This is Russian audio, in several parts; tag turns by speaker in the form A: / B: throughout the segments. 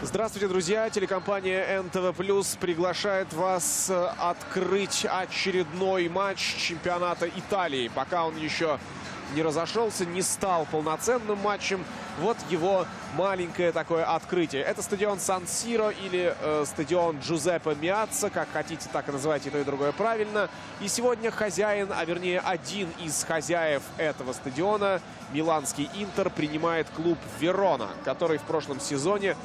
A: Здравствуйте, друзья! Телекомпания НТВ+ приглашает вас открыть очередной матч чемпионата Италии. Пока он еще не разошелся, не стал полноценным матчем. Вот его маленькое такое открытие. Это стадион Сан-Сиро или стадион Джузеппе Меацца. Как хотите, так и называйте, и то, и другое правильно. И сегодня хозяин, а вернее один из хозяев этого стадиона, миланский Интер, принимает клуб Верона, который в прошлом сезоне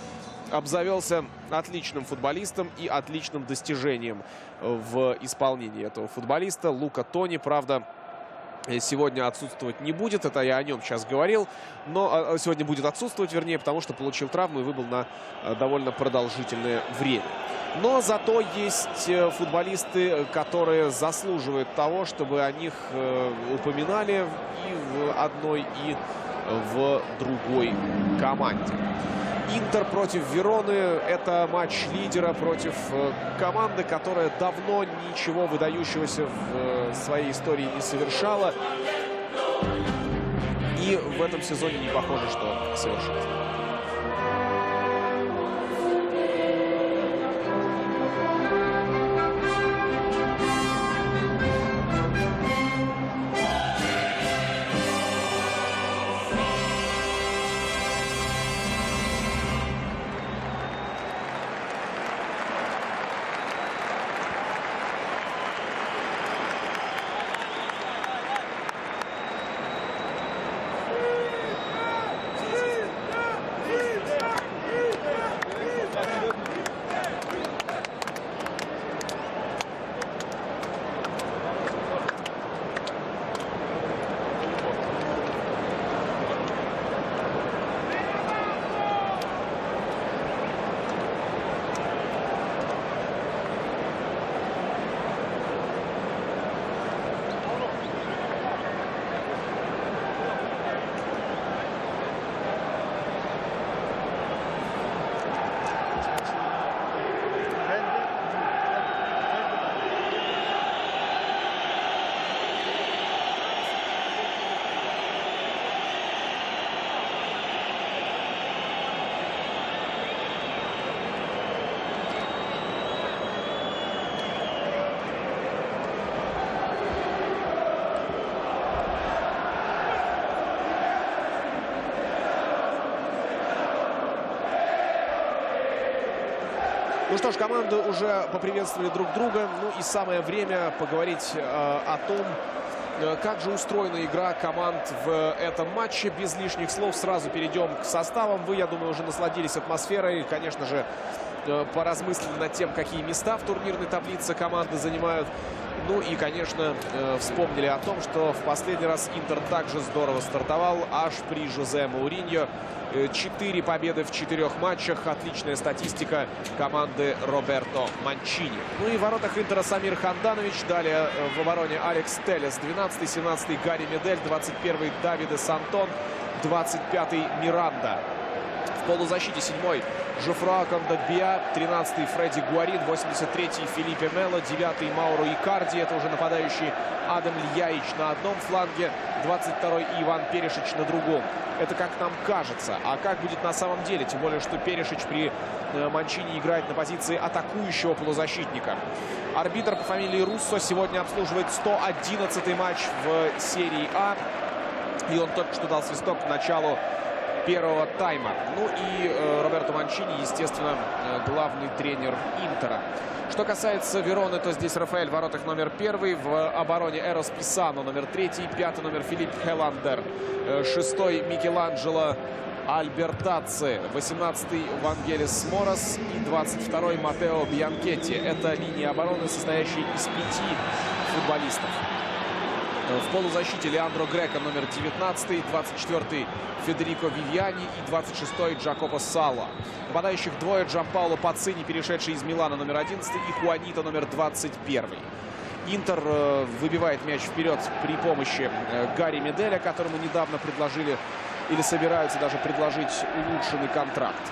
A: обзавелся отличным футболистом и отличным достижением в исполнении этого футболиста. Лука Тони, правда, сегодня отсутствовать не будет. Это я о нем сейчас говорил. Но сегодня будет отсутствовать, вернее, потому что получил травму и выбыл на довольно продолжительное время. Но зато есть футболисты, которые заслуживают того, чтобы о них упоминали и в одной, и в другой команде. Интер против Вероны – это матч лидера против команды, которая давно ничего выдающегося в своей истории не совершала. И в этом сезоне не похоже, что совершит. Ну что ж, команды уже поприветствовали друг друга. Ну и самое время поговорить о том, как же устроена игра команд в этом матче. Без лишних слов сразу перейдем к составам. Вы, я думаю, уже насладились атмосферой. Конечно же, поразмыслили над тем, какие места в турнирной таблице команды занимают. Ну и, конечно, вспомнили о том, что в последний раз Интер также здорово стартовал аж при Жозе Мауриньо. 4 победы в 4 матчах. Отличная статистика команды Роберто Манчини. Ну и в воротах Интера Самир Ханданович. Далее в обороне Алекс Телес. 12-й, 17-й Гарри Медель. 21-й Давиде Сантон. 25-й Миранда. В полузащите 7-й Жофруа Кондогбия, 13-й Фредди Гуарин, 83-й Филиппе Мело, 9-й Мауро Икарди. Это уже нападающий Адам Льяич на одном фланге, 22-й Иван Перешич на другом. Это как нам кажется. А как будет на самом деле? Тем более, что Перешич при Манчини играет на позиции атакующего полузащитника. Арбитр по фамилии Руссо сегодня обслуживает 111-й матч в серии А. И он только что дал свисток к началу первого тайма. Ну и Роберто Манчини, естественно, главный тренер Интера. Что касается Вероны, то здесь Рафаэль в воротах номер 1, в обороне Эрос Писано номер 3, 5 номер Филипп Хеландер, 6 Микеланджело Альбертаци, 18-й Вангелис Морас и 22-й Матео Бьянкетти. Это линия обороны, состоящая из 5 футболистов. В полузащите Леандро Греко номер 19, 24-й Федерико Вивьяни и 26-й Джакопо Салла. Нападающих двое: Джанпаоло Пацини, перешедший из Милана, номер 11, и Хуанита, номер 21. Интер выбивает мяч вперед при помощи Гарри Меделя, которому недавно предложили или собираются даже предложить улучшенный контракт.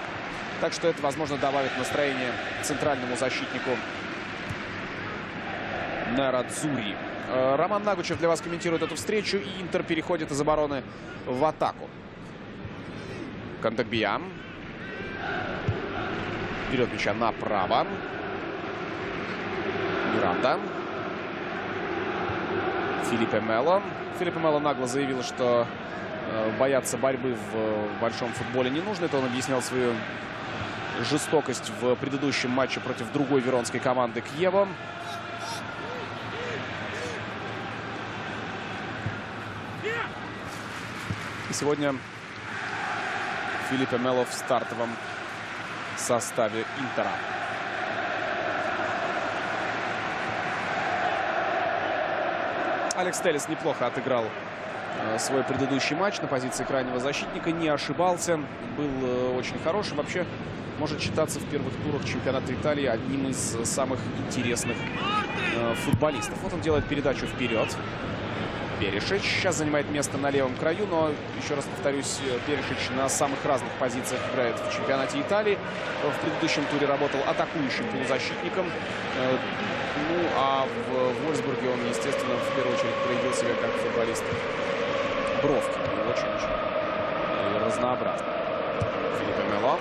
A: Так что это, возможно, добавит настроение центральному защитнику Нерадзури. Роман Нагучев для вас комментирует эту встречу. И Интер переходит из обороны в атаку. Кондогбия. Вперед мяча направо. Миранда. Филиппе Мело. Филиппе Мело нагло заявил, что бояться борьбы в большом футболе не нужно. Это он объяснял свою жестокость в предыдущем матче против другой веронской команды Кьево. И сегодня Филиппе Мело в стартовом составе Интера. Алекс Телес неплохо отыграл свой предыдущий матч на позиции крайнего защитника. Не ошибался. Был очень хороший. Вообще может считаться в первых турах чемпионата Италии одним из самых интересных футболистов. Вот он делает передачу вперед. Перишич сейчас занимает место на левом краю, но, еще раз повторюсь, Перишич на самых разных позициях играет в чемпионате Италии. В предыдущем туре работал атакующим полузащитником. Ну, а в Вольсбурге он, естественно, в первую очередь проявил себя как футболист бровки. Очень-очень разнообразно. Филиппе Мело.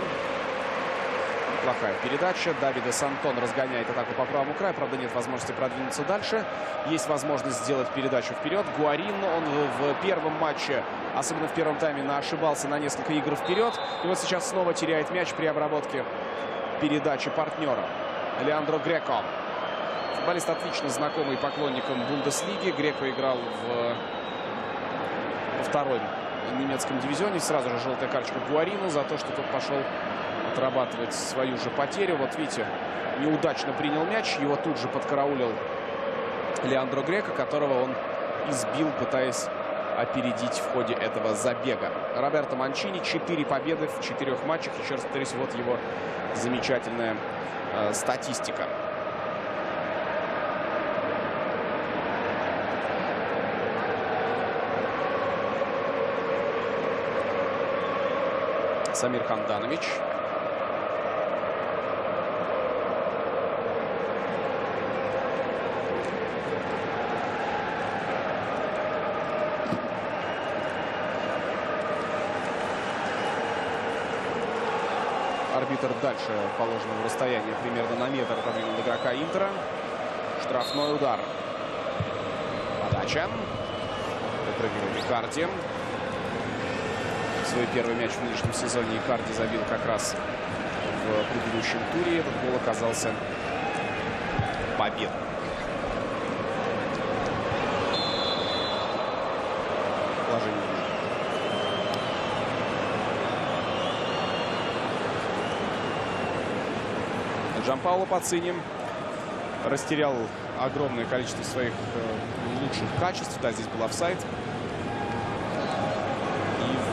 A: Плохая передача. Давиде Сантон разгоняет атаку по правому краю. Правда, нет возможности продвинуться дальше. Есть возможность сделать передачу вперед. Гуарин, он в первом матче, особенно в первом тайме, ошибался на несколько игр вперед. И вот сейчас снова теряет мяч при обработке передачи партнера. Леандро Греко. Футболист, отлично знакомый поклонникам Бундеслиги. Греко играл во втором немецком дивизионе. Сразу же желтая карточка Гуарину за то, что тот пошел отрабатывать свою же потерю. Вот видите, неудачно принял мяч. Его тут же подкараулил Леандро Греко, которого он избил, пытаясь опередить в ходе этого забега. Роберто Манчини. 4 победы в 4 матчах. Еще раз повторюсь, вот его замечательная статистика. Самир Ханданович. Арбитр дальше положенного расстояния примерно на метр отодвинул игрока Интера. Штрафной удар. Подача. Выпрыгивает Икарди. Свой первый мяч в нынешнем сезоне Икарди забил как раз в предыдущем туре. Этот гол оказался победным. Положение. Джанпаоло Пацини растерял огромное количество своих лучших качеств. Да, здесь был офсайд.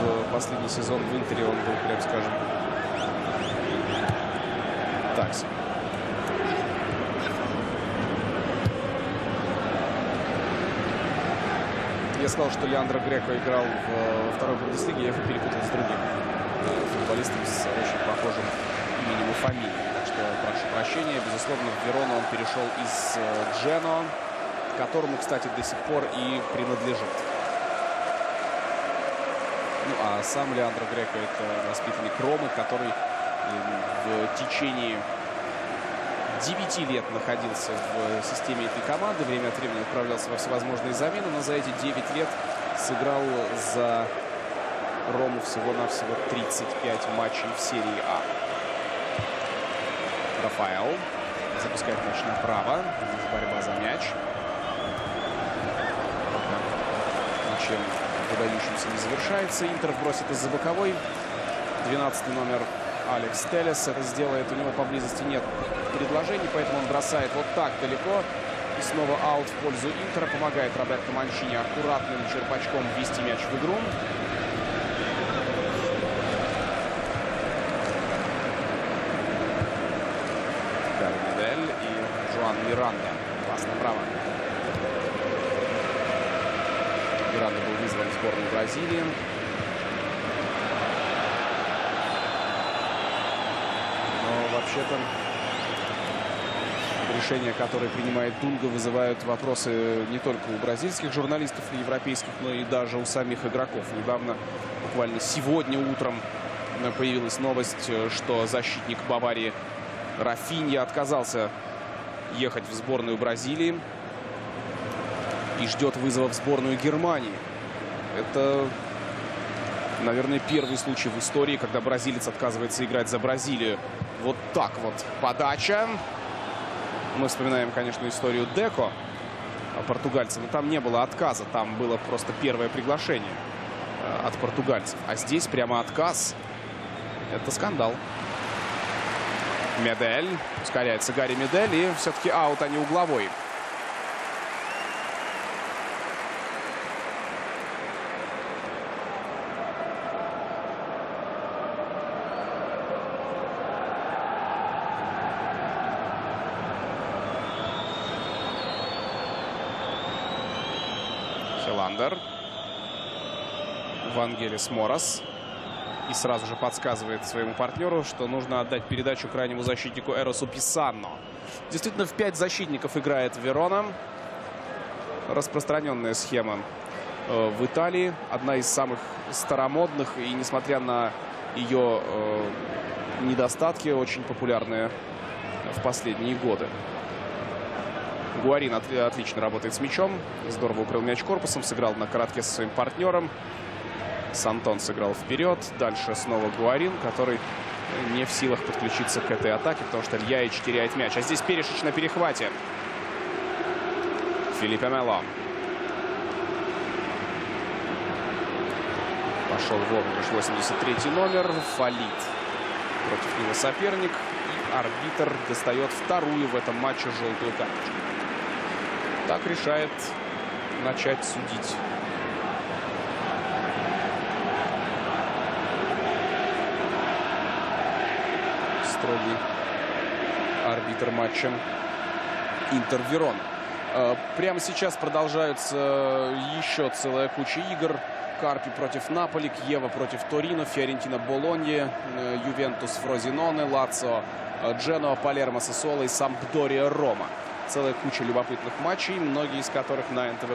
A: В последний сезон в Интере он был, прям скажем, так себе. Я сказал, что Леандро Греко играл во второй Бундеслиге. Я его перепутал с другим футболистом с очень похожим именем и фамилией. Так что прошу прощения. Безусловно, в Верону он перешел из Джено, которому, кстати, до сих пор и принадлежит. Ну, а сам Леандро Греко — это воспитанник Ромы, который в течение 9 лет находился в системе этой команды. Время от времени отправлялся во всевозможные замены, но за эти 9 лет сыграл за Рому всего-навсего 35 матчей в серии А. Рафаэл запускает мяч направо. Борьба за мяч. Ничем выдающимся не завершается. Интер бросит из-за боковой. 12-й номер Алекс Телес это сделает. У него поблизости нет предложений, поэтому он бросает вот так далеко. И снова аут в пользу Интера. Помогает Роберто Манчини аккуратным черпачком ввести мяч в игру. Гарнидель и Жуан Миранда. Пас направо. Миранда был вызван в сборную Бразилии. Но вообще-то решения, которые принимает Дунга, вызывают вопросы не только у бразильских журналистов и европейских, но и даже у самих игроков. Недавно, буквально сегодня утром, появилась новость, что защитник Баварии Рафинья отказался ехать в сборную Бразилии и ждет вызова в сборную Германии. Это, наверное, первый случай в истории, когда бразилец отказывается играть за Бразилию. Вот так вот подача. Мы вспоминаем, конечно, историю Деко, португальца, но там не было отказа, там было просто первое приглашение от португальцев. А здесь прямо отказ. Это скандал. Медель. Ускоряется Гарри Медель. И все-таки аут, а не угловой. Хеландер. Вангелис Морас. И сразу же подсказывает своему партнеру, что нужно отдать передачу крайнему защитнику Эросу Писанно. Действительно, в 5 защитников играет Верона. Распространенная схема в Италии. Одна из самых старомодных. И несмотря на ее недостатки, очень популярная в последние годы. Гуарин отлично работает с мячом. Здорово укрыл мяч корпусом. Сыграл на коротке со своим партнером. Сантон сыграл вперед. Дальше снова Гуарин, который не в силах подключиться к этой атаке, потому что Льяич теряет мяч. А здесь Перишич на перехвате. Филиппе Мело. Пошел в обыгрыш 83-й номер. Фалит. Против него соперник. И арбитр достает вторую в этом матче желтую карточку. Так решает начать судить. Строгий арбитр матча Интер-Верон. Прямо сейчас продолжаются еще целая куча игр. Карпи против Наполи, Кьева против Торино, Фиорентина Болонья, Ювентус Фрозиноне, Лацио Дженоа, Палермо Сассуоло и Сампдория Рома. Целая куча любопытных матчей, многие из которых на НТВ+.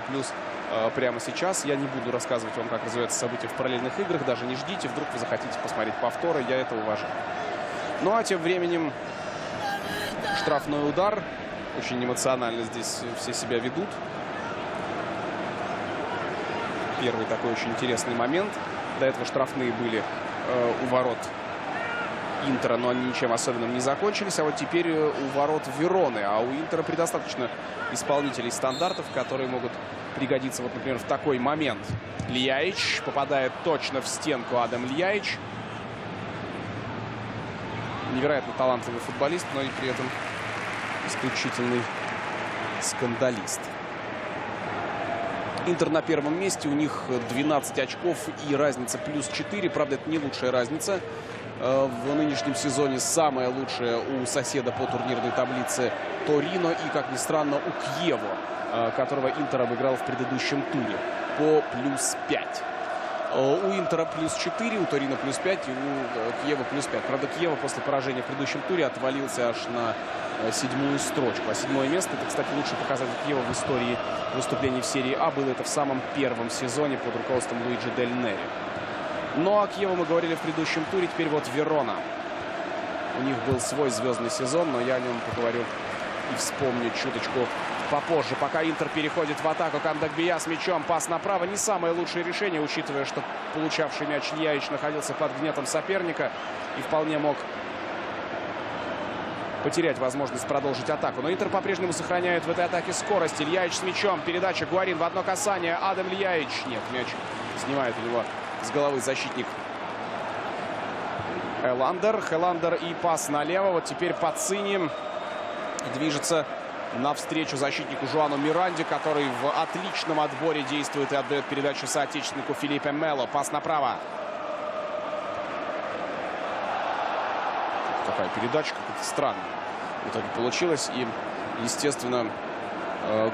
A: Прямо сейчас. Я не буду рассказывать вам, как развиваются события в параллельных играх. Даже не ждите, вдруг вы захотите посмотреть повторы. Я это уважаю. Ну а тем временем штрафной удар. Очень эмоционально здесь все себя ведут. Первый такой очень интересный момент. До этого штрафные были у ворот Интера, но они ничем особенным не закончились. А вот теперь у ворот Вероны. А у Интера предостаточно исполнителей стандартов, которые могут пригодиться, вот, например, в такой момент. Льяич попадает точно в стенку. Адам Льяич. Невероятно талантливый футболист, но и при этом исключительный скандалист. Интер на первом месте. У них 12 очков и разница плюс 4. Правда, это не лучшая разница. В нынешнем сезоне самая лучшая у соседа по турнирной таблице Торино. И, как ни странно, у Кьево, которого Интер обыграл в предыдущем туре, по плюс 5. У Интера плюс 4, у Торино плюс 5 и у Кьева плюс 5. Правда, Кьева после поражения в предыдущем туре отвалился аж на 7-ю строчку. А 7-е место — это, кстати, лучший показатель Кьева в истории выступлений в серии А. Было это в самом первом сезоне под руководством Луиджи Дель Нери. Ну, о Кьеве мы говорили в предыдущем туре. Теперь вот Верона. У них был свой звездный сезон, но я о нем поговорю и вспомню чуточку попозже. Пока Интер переходит в атаку. Кандагбия с мячом. Пас направо. Не самое лучшее решение, учитывая, что получавший мяч Льяич находился под гнетом соперника и вполне мог потерять возможность продолжить атаку. Но Интер по-прежнему сохраняет в этой атаке скорость. Льяич с мячом. Передача Гуарин в одно касание. Адам Льяич. Нет, мяч снимает у него с головы защитник Хеландер. Хеландер и пас налево. Вот теперь Пацини движется навстречу защитнику Жуану Миранде, который в отличном отборе действует и отдает передачу соотечественнику Филиппе Мело. Пас направо. Такая передача какая-то странная в итоге получилась. И, естественно,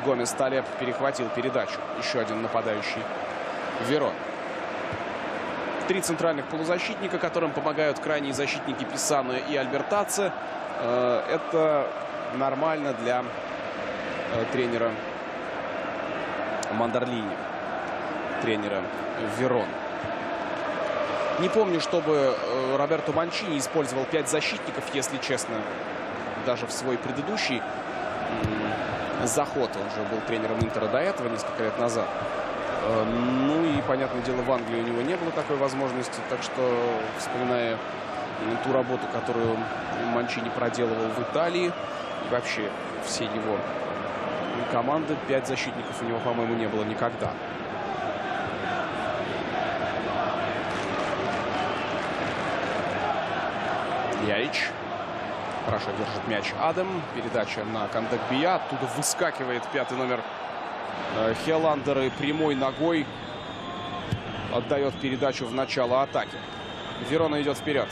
A: Гомес Талеб перехватил передачу. Еще один нападающий Верон. 3 центральных полузащитника, которым помогают крайние защитники Писано и Альбертаци. Это нормально для тренера Мандарлини, тренера Верон. Не помню, чтобы Роберто Манчини использовал 5 защитников, если честно, даже в свой предыдущий заход. Он же был тренером Интера до этого, несколько лет назад. Ну и, понятное дело, в Англии у него не было такой возможности. Так что, вспоминая ту работу, которую Манчини проделывал в Италии, и вообще все его команды, 5 защитников у него, по-моему, не было никогда. Яич. Хорошо держит мяч Адам. Передача на Кандакбия. Оттуда выскакивает 5-й номер Хелландер и прямой ногой отдает передачу в начало атаки. Верона идет вперед.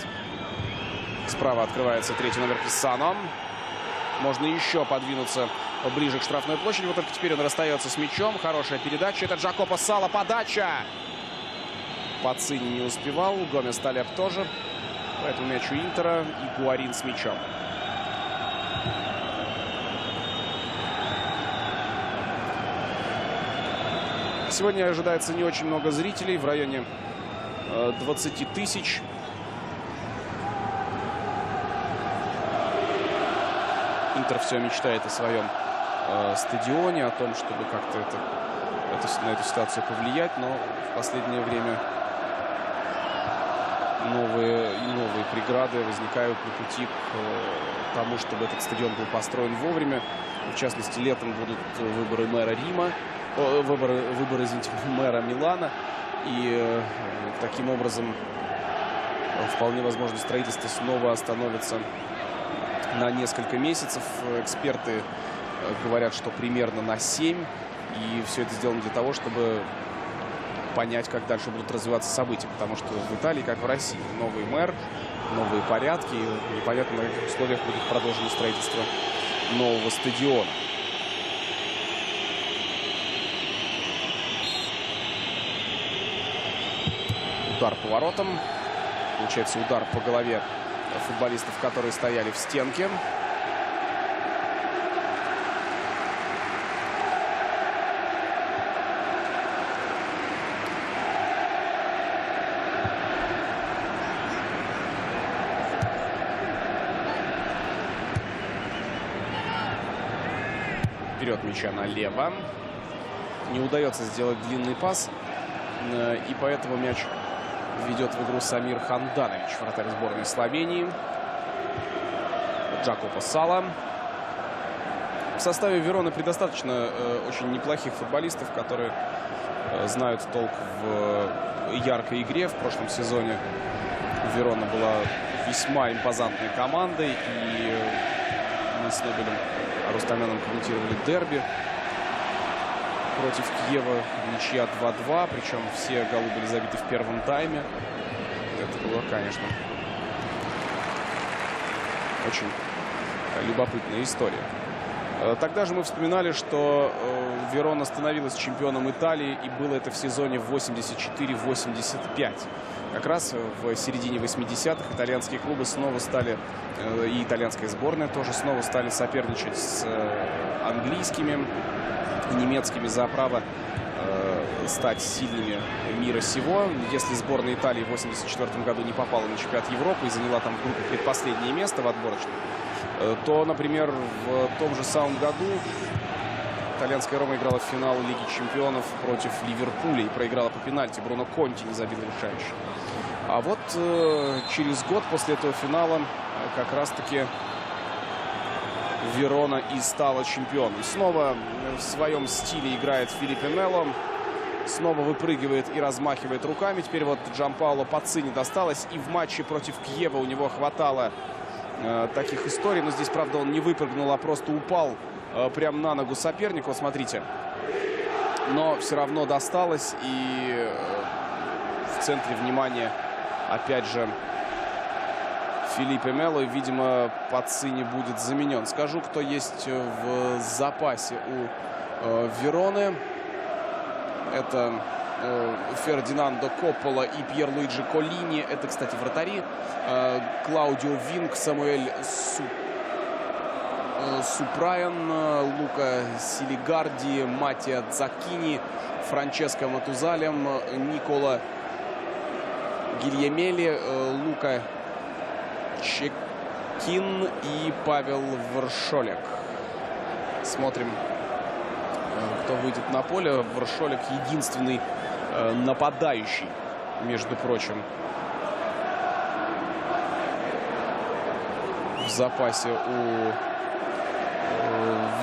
A: Справа открывается 3-й номер Писсано. Можно еще подвинуться ближе к штрафной площади. Вот только теперь он расстается с мячом. Хорошая передача. Это Джакопо Сала. Подача. Пацини не успевал. Гомес Талеб тоже. Поэтому мяч у Интера. И Гуарин с мячом. Сегодня ожидается не очень много зрителей. В районе 20 тысяч. Интер все мечтает о своем стадионе, о том, чтобы как-то на эту ситуацию повлиять. Но в последнее время новые преграды возникают на пути к тому, чтобы этот стадион был построен вовремя. В частности, летом будут выборы мэра Рима, выборы, извините, мэра Милана. И таким образом вполне возможно строительство снова остановится на несколько месяцев. Эксперты говорят, что примерно на 7. И все это сделано для того, чтобы понять, как дальше будут развиваться события. Потому что в Италии, как в России, новый мэр, новые порядки. И непонятно, на каких условиях будет продолжено строительство нового стадиона. Удар по воротам. Получается удар по голове футболистов, которые стояли в стенке. Вперед мяча налево. Не удается сделать длинный пас. И поэтому мяч ведет в игру Самир Ханданович, вратарь сборной Словении. Джакопо Сала. В составе Вероны предостаточно очень неплохих футболистов, которые знают толк в яркой игре. В прошлом сезоне Верона была весьма импозантной командой. И мы с Нобелем Рустамяном комментировали дерби против Киева. Ничья 2-2. Причем все голы были забиты в первом тайме. Это было, конечно, очень любопытная история. Тогда же мы вспоминали, что Верона становилась чемпионом Италии. И было это в сезоне 84-85. Как раз в середине 80-х итальянские клубы снова стали, и итальянская сборная тоже снова стали соперничать с английскими и немецкими за право стать сильными мира сего. Если сборная Италии в 1984 году не попала на чемпионат Европы и заняла там в группе предпоследнее место в отборочном, то, например, в том же самом году итальянская Рома играла в финал Лиги чемпионов против Ливерпуля и проиграла по пенальти. Бруно Конти не забил решающий. А вот через год после этого финала как раз-таки Верона и стала чемпионом. Снова в своем стиле играет Филиппе Мело. Снова выпрыгивает и размахивает руками. Теперь вот Джанпаоло Пацини досталось. И в матче против Киева у него хватало таких историй. Но здесь, правда, он не выпрыгнул, а просто упал прямо на ногу сопернику. Вот смотрите. Но все равно досталось. И в центре внимания опять же Филиппе Мело. Видимо, Пацини будет заменен. Скажу, кто есть в запасе у Вероны. Это Фердинандо Коппола и Пьер-Луиджи Коллини. Это, кстати, вратари. Клаудио Винк, Самуэль Супрайан, Лука Силигарди, Матtia Дзаккини, Франческо Матузалем, Никола Гильямели, Лука Чекин и Павел Вршолек. Смотрим, кто выйдет на поле. Вршолек единственный нападающий, между прочим, в запасе у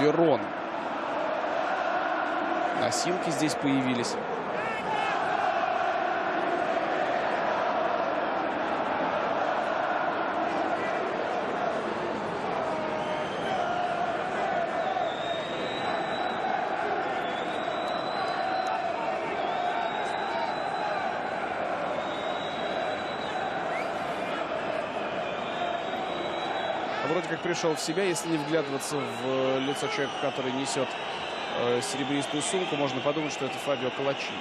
A: Верон. Носилки здесь появились. Вроде как пришел в себя, если не вглядываться в лицо человека, который несет серебристую сумку, можно подумать, что это Фабио Колачини.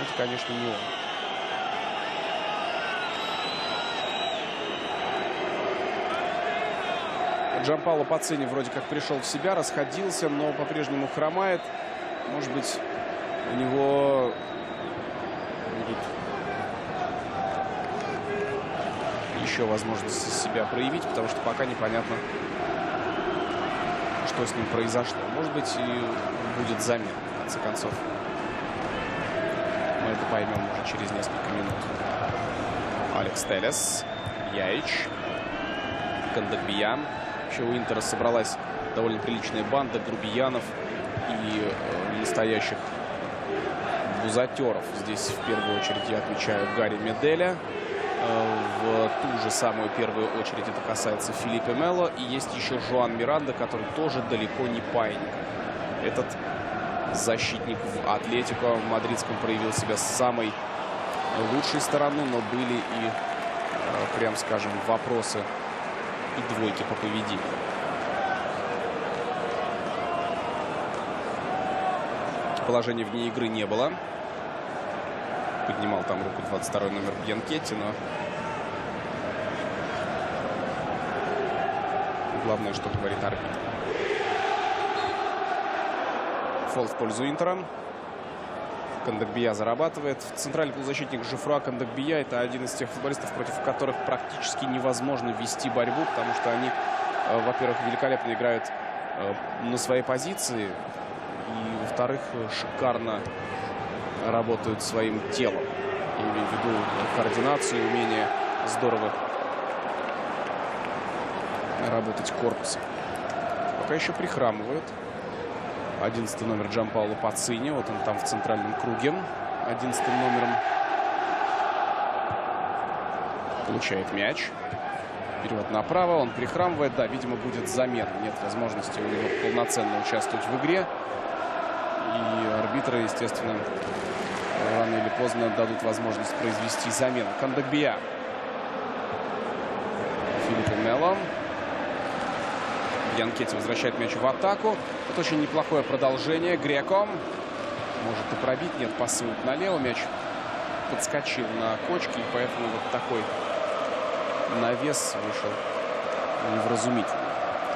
A: Это, конечно, не он. Джампаоло Пацини вроде как пришел в себя, расходился, но по-прежнему хромает. Может быть, у него будет еще возможность себя проявить, потому что пока непонятно, что с ним произошло. Может быть, и будет замена, в конце концов. Мы это поймем уже через несколько минут. Алекс Телес, Яич, Кандагбиян. Вообще у Интера собралась довольно приличная банда грубиянов и настоящих бузатеров. Здесь в первую очередь я отмечаю Гарри Меделя. В ту же самую первую очередь это касается Филиппе Мело. И есть еще Жоан Миранда, который тоже далеко не паинька. Этот защитник в Атлетико мадридском проявил себя с самой лучшей стороны, но были и, прям скажем, вопросы и двойки по поведению. Положения вне игры не было. Поднимал там руку 22-й номер Бьянкетти, но главное, что говорит арбитр. Фол в пользу Интера. Кандагбия зарабатывает. Центральный полузащитник Жофруа Кандагбия — это один из тех футболистов, против которых практически невозможно вести борьбу, потому что они, во-первых, великолепно играют на своей позиции, и, во-вторых, шикарно работают своим телом. Я имею в виду координацию, умение здорово работать корпусом. Пока еще прихрамывают. 11-й номер Джампаоло Пацини. Вот он там в центральном круге. 11-м номером получает мяч. Вперед направо. Он прихрамывает. Да, видимо, будет замена. Нет возможности у него полноценно участвовать в игре. И арбитры, естественно, рано или поздно дадут возможность произвести замену. Кандагбия. Филиппе Мело. Бьянкетти возвращает мяч в атаку. Это очень неплохое продолжение. Греко может и пробить. Нет, пасует налево. Мяч подскочил на кочке. И поэтому вот такой навес вышел невразумительный.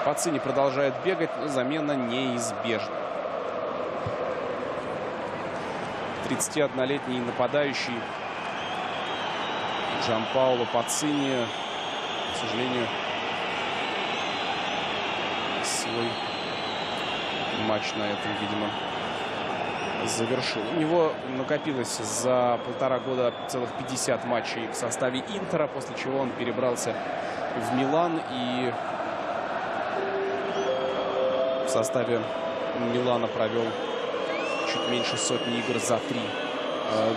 A: Пацини продолжает бегать, но замена неизбежна. 31-летний нападающий Джампаоло Пацини, к сожалению, свой матч на этом, видимо, завершил. У него накопилось за 1,5 года целых 50 матчей в составе Интера, после чего он перебрался в Милан и в составе Милана провел чуть меньше сотни игр за 3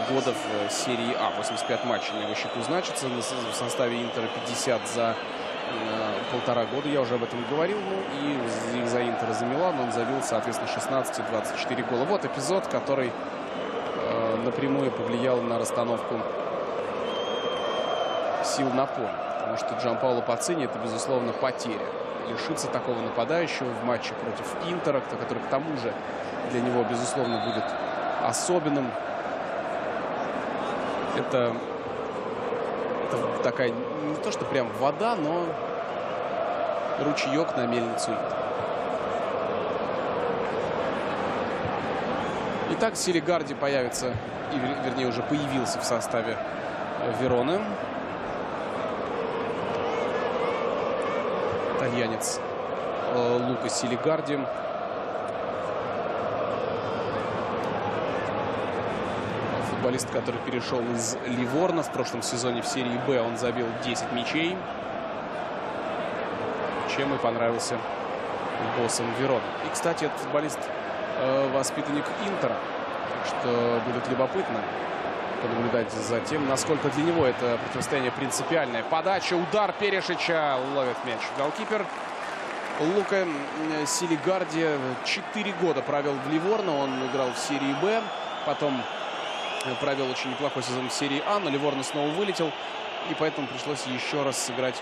A: года в серии А. 85 матчей на его счету значится. В составе Интера 50 за 1,5 года. Я уже об этом говорил. Ну, и за Интер, и за Милан он забил, соответственно, 16 и 24 гола. Вот эпизод, который напрямую повлиял на расстановку сил на поле. Потому что Джампаоло Пацини — это, безусловно, потеря. Лишиться такого нападающего в матче против Интера, который, к тому же, для него, безусловно, будет особенным. Это такая, не то что прям вода, но ручеек на мельницу Интера. Итак, Силигарди появится, вернее, уже появился в составе Вероны. Итальянец Лука Силигарди. Футболист, который перешел из Ливорно. В прошлом сезоне в серии Б он забил 10 мячей. Чем и понравился боссам Вероны. И, кстати, этот футболист воспитанник Интера. Так что будет любопытно понаблюдать за тем, насколько для него это противостояние принципиальное. Подача, удар Перешича. Ловит мяч голкипер. Лука Силигарди 4 года провел в Ливорно. Он играл в серии Б. Потом провел очень неплохой сезон в серии А. Но Ливорно снова вылетел. И поэтому пришлось еще раз сыграть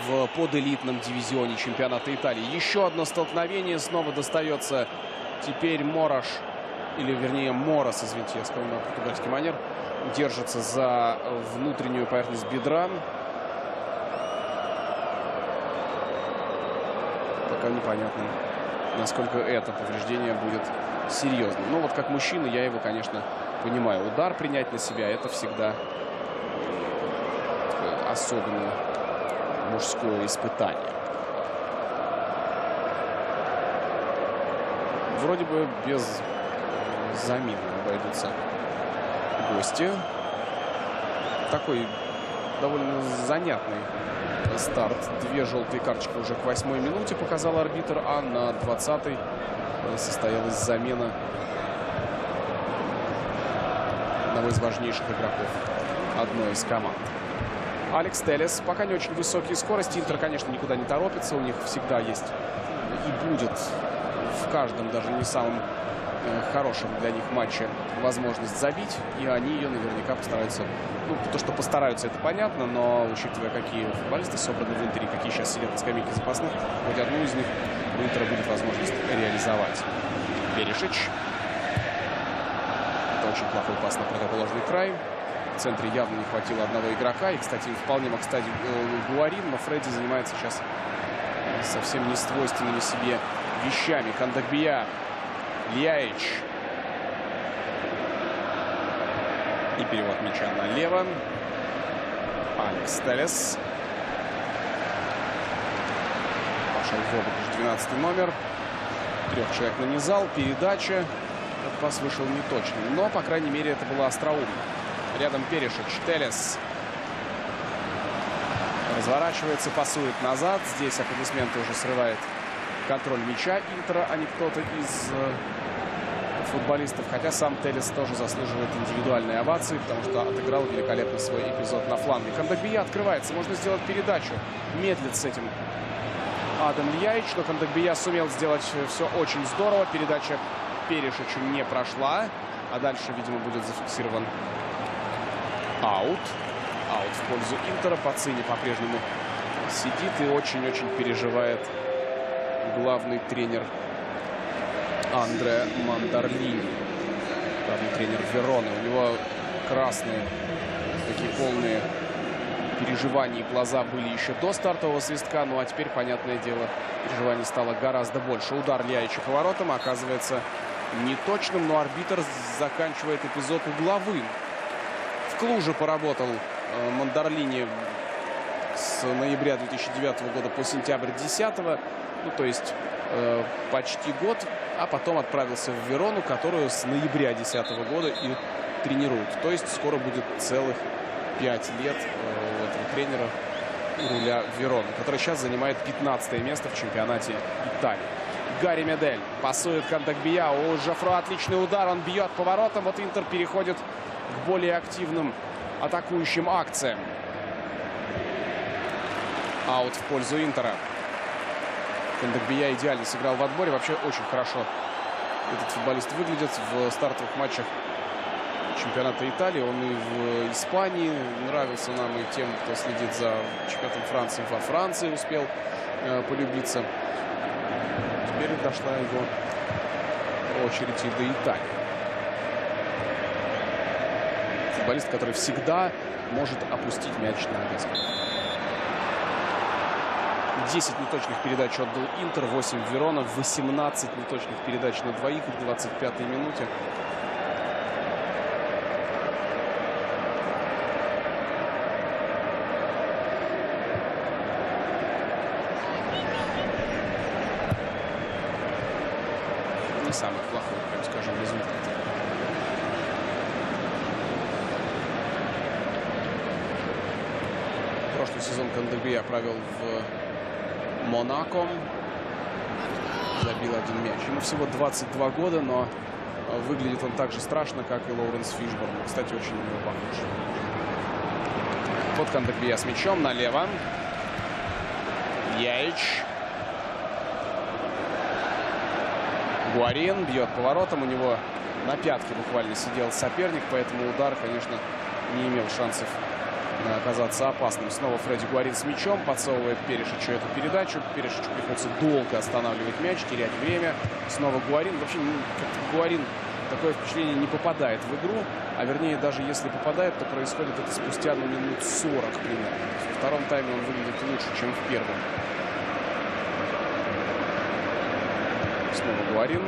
A: в поделитном дивизионе чемпионата Италии. Еще одно столкновение. Снова достается теперь Мораш. Или, вернее, Морас, извините, я сказал на португальский манер. Держится за внутреннюю поверхность бедра. Пока непонятно, насколько это повреждение будет серьезным. Но вот как мужчина я его, конечно, понимаю. Удар принять на себя — это всегда особенное мужское испытание. Вроде бы без замены обойдутся гости. Такой довольно занятный старт. 2 желтые карточки уже к 8-й минуте показал арбитр, а на 20-й состоялась замена одного из важнейших игроков одной из команд. Алекс Телес. Пока не очень высокие скорости. Интер, конечно, никуда не торопится. У них всегда есть и будет в каждом, даже не самом хорошем для них матче, возможность забить. И они ее наверняка постараются. Ну, то, что постараются, это понятно. Но, учитывая, какие футболисты собраны в Интере, какие сейчас сидят на скамейке запасных, хоть одну из них у Интера будет возможность реализовать. Перешич. Это очень плохой пас на противоположный край. В центре явно не хватило одного игрока. И, кстати, вполне мог стать Гуарин. Но Фредди занимается сейчас совсем не свойственными себе вещами. Кандагбия. Льяич. И перевод мяча налево. Алекс Телес. Пошел в обыгрыш 12-й номер. 3 человек нанизал. Передача. Этот пас вышел неточным. Но, по крайней мере, это было остроумно. Рядом Перешич. Телес. Разворачивается, пасует назад. Здесь аплодисменты уже срывает контроль мяча Интера, а не кто-то из футболистов. Хотя сам Телес тоже заслуживает индивидуальной овации, потому что отыграл великолепно свой эпизод на фланге. Кандагбия открывается. Можно сделать передачу. Медлит с этим Адам Льяич. Но Кандагбия сумел сделать все очень здорово. Передача Перешичу не прошла. А дальше, видимо, будет зафиксирован аут. Аут в пользу Интера. Пацини по-прежнему сидит и очень-очень переживает главный тренер Андре Мандарлини. Главный тренер Вероны. У него красные, такие полные переживаний глаза были еще до стартового свистка. Ну а теперь, понятное дело, переживаний стало гораздо больше. Удар Льяича по воротам оказывается неточным, но арбитр заканчивает эпизод угловым. В Клуже поработал Мандарлини с ноября 2009 года по сентябрь 2010. Ну, то есть почти год. А потом отправился в Верону, которую с ноября 2010 года и тренирует. То есть скоро будет целых 5 лет у этого тренера у руля Вероны, который сейчас занимает 15 место в чемпионате Италии. Гарри Медель пасует Кандагбия. У Жофро отличный удар. Он бьет по воротам. Вот Интер переходит к более активным атакующим акциям. Аут в пользу Интера. Кандагбия идеально сыграл в отборе. Вообще очень хорошо этот футболист выглядит в стартовых матчах чемпионата Италии. Он и в Испании нравился нам, и тем, кто следит за чемпионатом Франции. Во Франции успел полюбиться. Теперь дошла его очередь и до Италии. Футболист, который всегда может опустить мяч на несколько. 10 неточных передач отдал Интер, 8 Верона, 18 неточных передач на двоих в 25-й минуте.
B: самый плохой, прям скажем, результат. Прошлый сезон Кандербия провел в Монако. Забил 1 мяч. Ему всего 22 года, но выглядит он так же страшно, как и Лоуренс Фишборн. Кстати, очень на него похож. Вот Кандербия с мячом налево. Яич. Гуарин бьет поворотом. У него на пятке буквально сидел соперник, поэтому удар, конечно, не имел шансов оказаться опасным. Снова Фредди Гуарин с мячом, подсовывает Перишичу эту передачу. Перишичу приходится долго останавливать мяч, терять время. Снова Гуарин. Вообще, Гуарин, такое впечатление, не попадает в игру. А вернее, даже если попадает, то происходит это спустя минут 40 примерно. Во втором тайме он выглядит лучше, чем в первом. Снова Гуарин.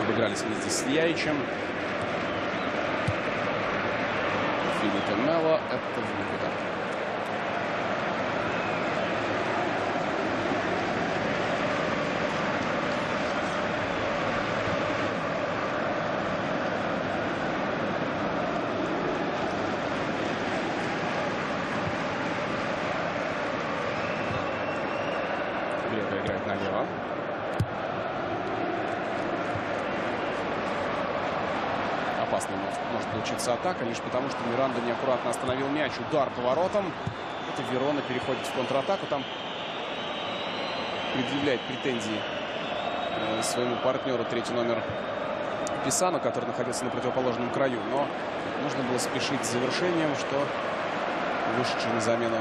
B: Обыгрались мы здесь с Яичем. Филиппе Мело. Это в никуда. Грека играет налево. Опасной может получиться атака, лишь потому, что Миранда неаккуратно остановил мяч. Удар по воротам. Это Верона переходит в контратаку. Там предъявляет претензии своему партнеру, третий номер Писано, который находился на противоположном краю. Но нужно было спешить с завершением, что вышедший на замену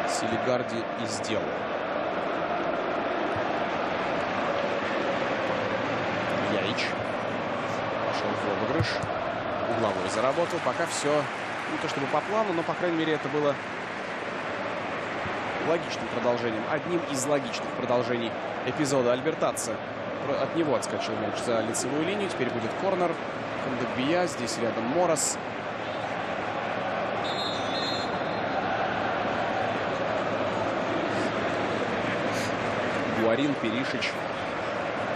B: Силигарди и сделал. Яич. Пошел в обыгрыш. Угловой заработал. Пока все не то чтобы по плану, но, по крайней мере, это было логичным продолжением. Одним из логичных продолжений эпизода Альбертаца. От него отскочил мяч за лицевую линию. Теперь будет корнер. Кандербия. Здесь рядом Морос. Гуарин, Перишич.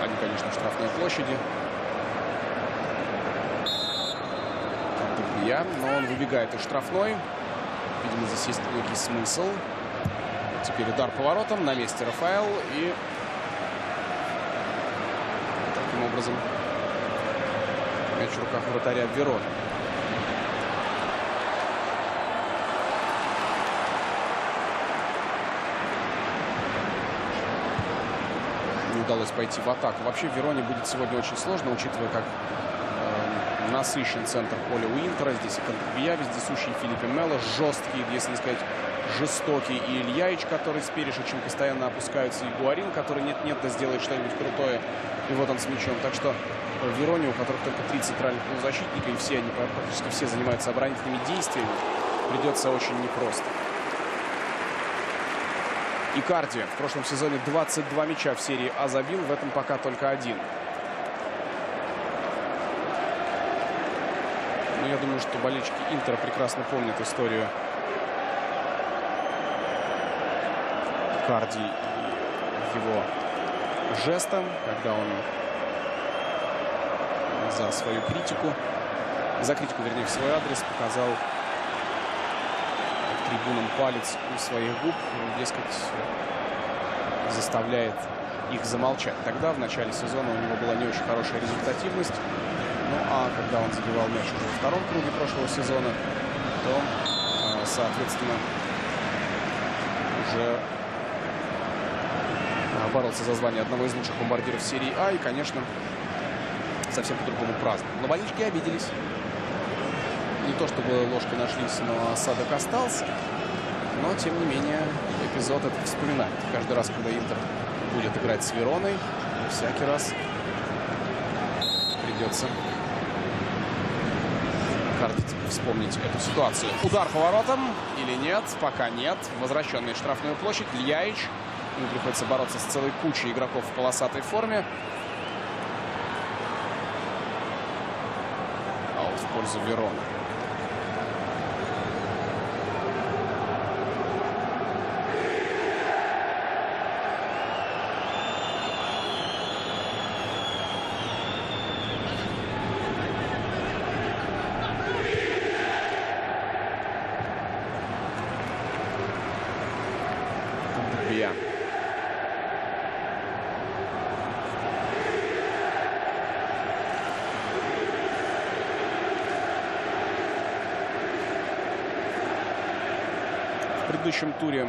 B: Они, конечно, в штрафной площади. Кандербия. Но он выбегает из штрафной. Видимо, здесь есть некий смысл. Теперь удар по воротам. На месте Рафаэл. И таким образом мяч в руках вратаря Вероны. Не удалось пойти в атаку. Вообще в Вероне будет сегодня очень сложно, учитывая, как насыщен центр поля у Интера. Здесь и Кандербия, вездесущий, Филиппе Мело, жесткий, если не сказать жестокий, и Ильяич, который с Перишичем постоянно опускаются, и Гуарин, который нет-нет, да сделает что-нибудь крутое. И вот он с мячом. Так что в Вероне, у которых только 3 центральных полузащитника, и все они практически все занимаются оборонительными действиями, придется очень непросто. Икарди в прошлом сезоне 22 мяча в серии А забил, в этом пока только 1. Но я думаю, что болельщики Интера прекрасно помнят историю Икарди и его жеста, когда он за свою критику, вернее, в свой адрес показал трибунам палец у своих губ, дескать, заставляет их замолчать. Тогда в начале сезона у него была не очень хорошая результативность. Ну а когда он забивал мяч уже во втором круге прошлого сезона, то, соответственно, уже боролся за звание одного из лучших бомбардиров серии А и, конечно, совсем по-другому праздновал. Но болельщики обиделись. Не то чтобы ложкой нашлись, но осадок остался. Но, тем не менее, эпизод этот вспоминает. Каждый раз, когда Интер будет играть с Вероной, всякий раз придется вспомнить эту ситуацию. Удар по воротам или нет? Пока нет. Возвращенный в штрафную площадь. Ильяич. Ему приходится бороться с целой кучей игроков в полосатой форме. Аут в пользу Вероны. Кондогбия. В предыдущем туре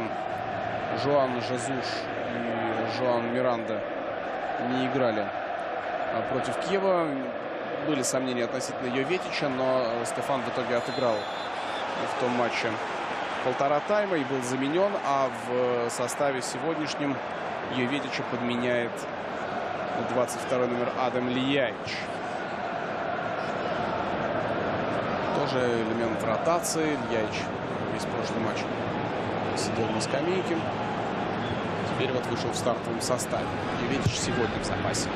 B: Жоан Жезуш и Жоан Миранда не играли против Киева. Были сомнения относительно Йоветича, но Стефан в итоге отыграл в том матче полтора тайма и был заменен. А в составе сегодняшнем Йоветича подменяет 22-й номер Адам Лияич. Тоже элемент ротации. Лияич весь прошлый матч сидел на скамейке. Теперь вот вышел в стартовом составе. Йоветич сегодня в запасе.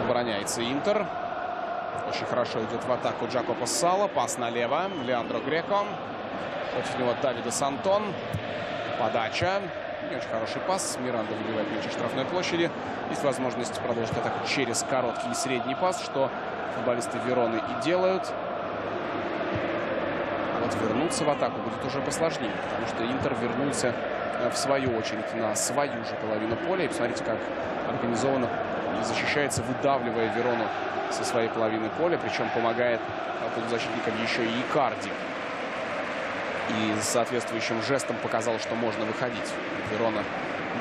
B: Обороняется Интер. Очень хорошо идет в атаку Джакопо Сало. Пас налево. Леандро Греко. Против него Давидо Сантон. Подача. Не очень хороший пас. Миранда выбивает мяч из штрафной площади. Есть возможность продолжить атаку через короткий и средний пас, что футболисты Вероны и делают. Вот вернуться в атаку будет уже посложнее, потому что Интер вернулся в свою очередь на свою же половину поля. И посмотрите, как организованно защищается, выдавливая Верону со своей половины поля. Причем помогает полузащитникам еще и Икарди. И с соответствующим жестом показал, что можно выходить. Верона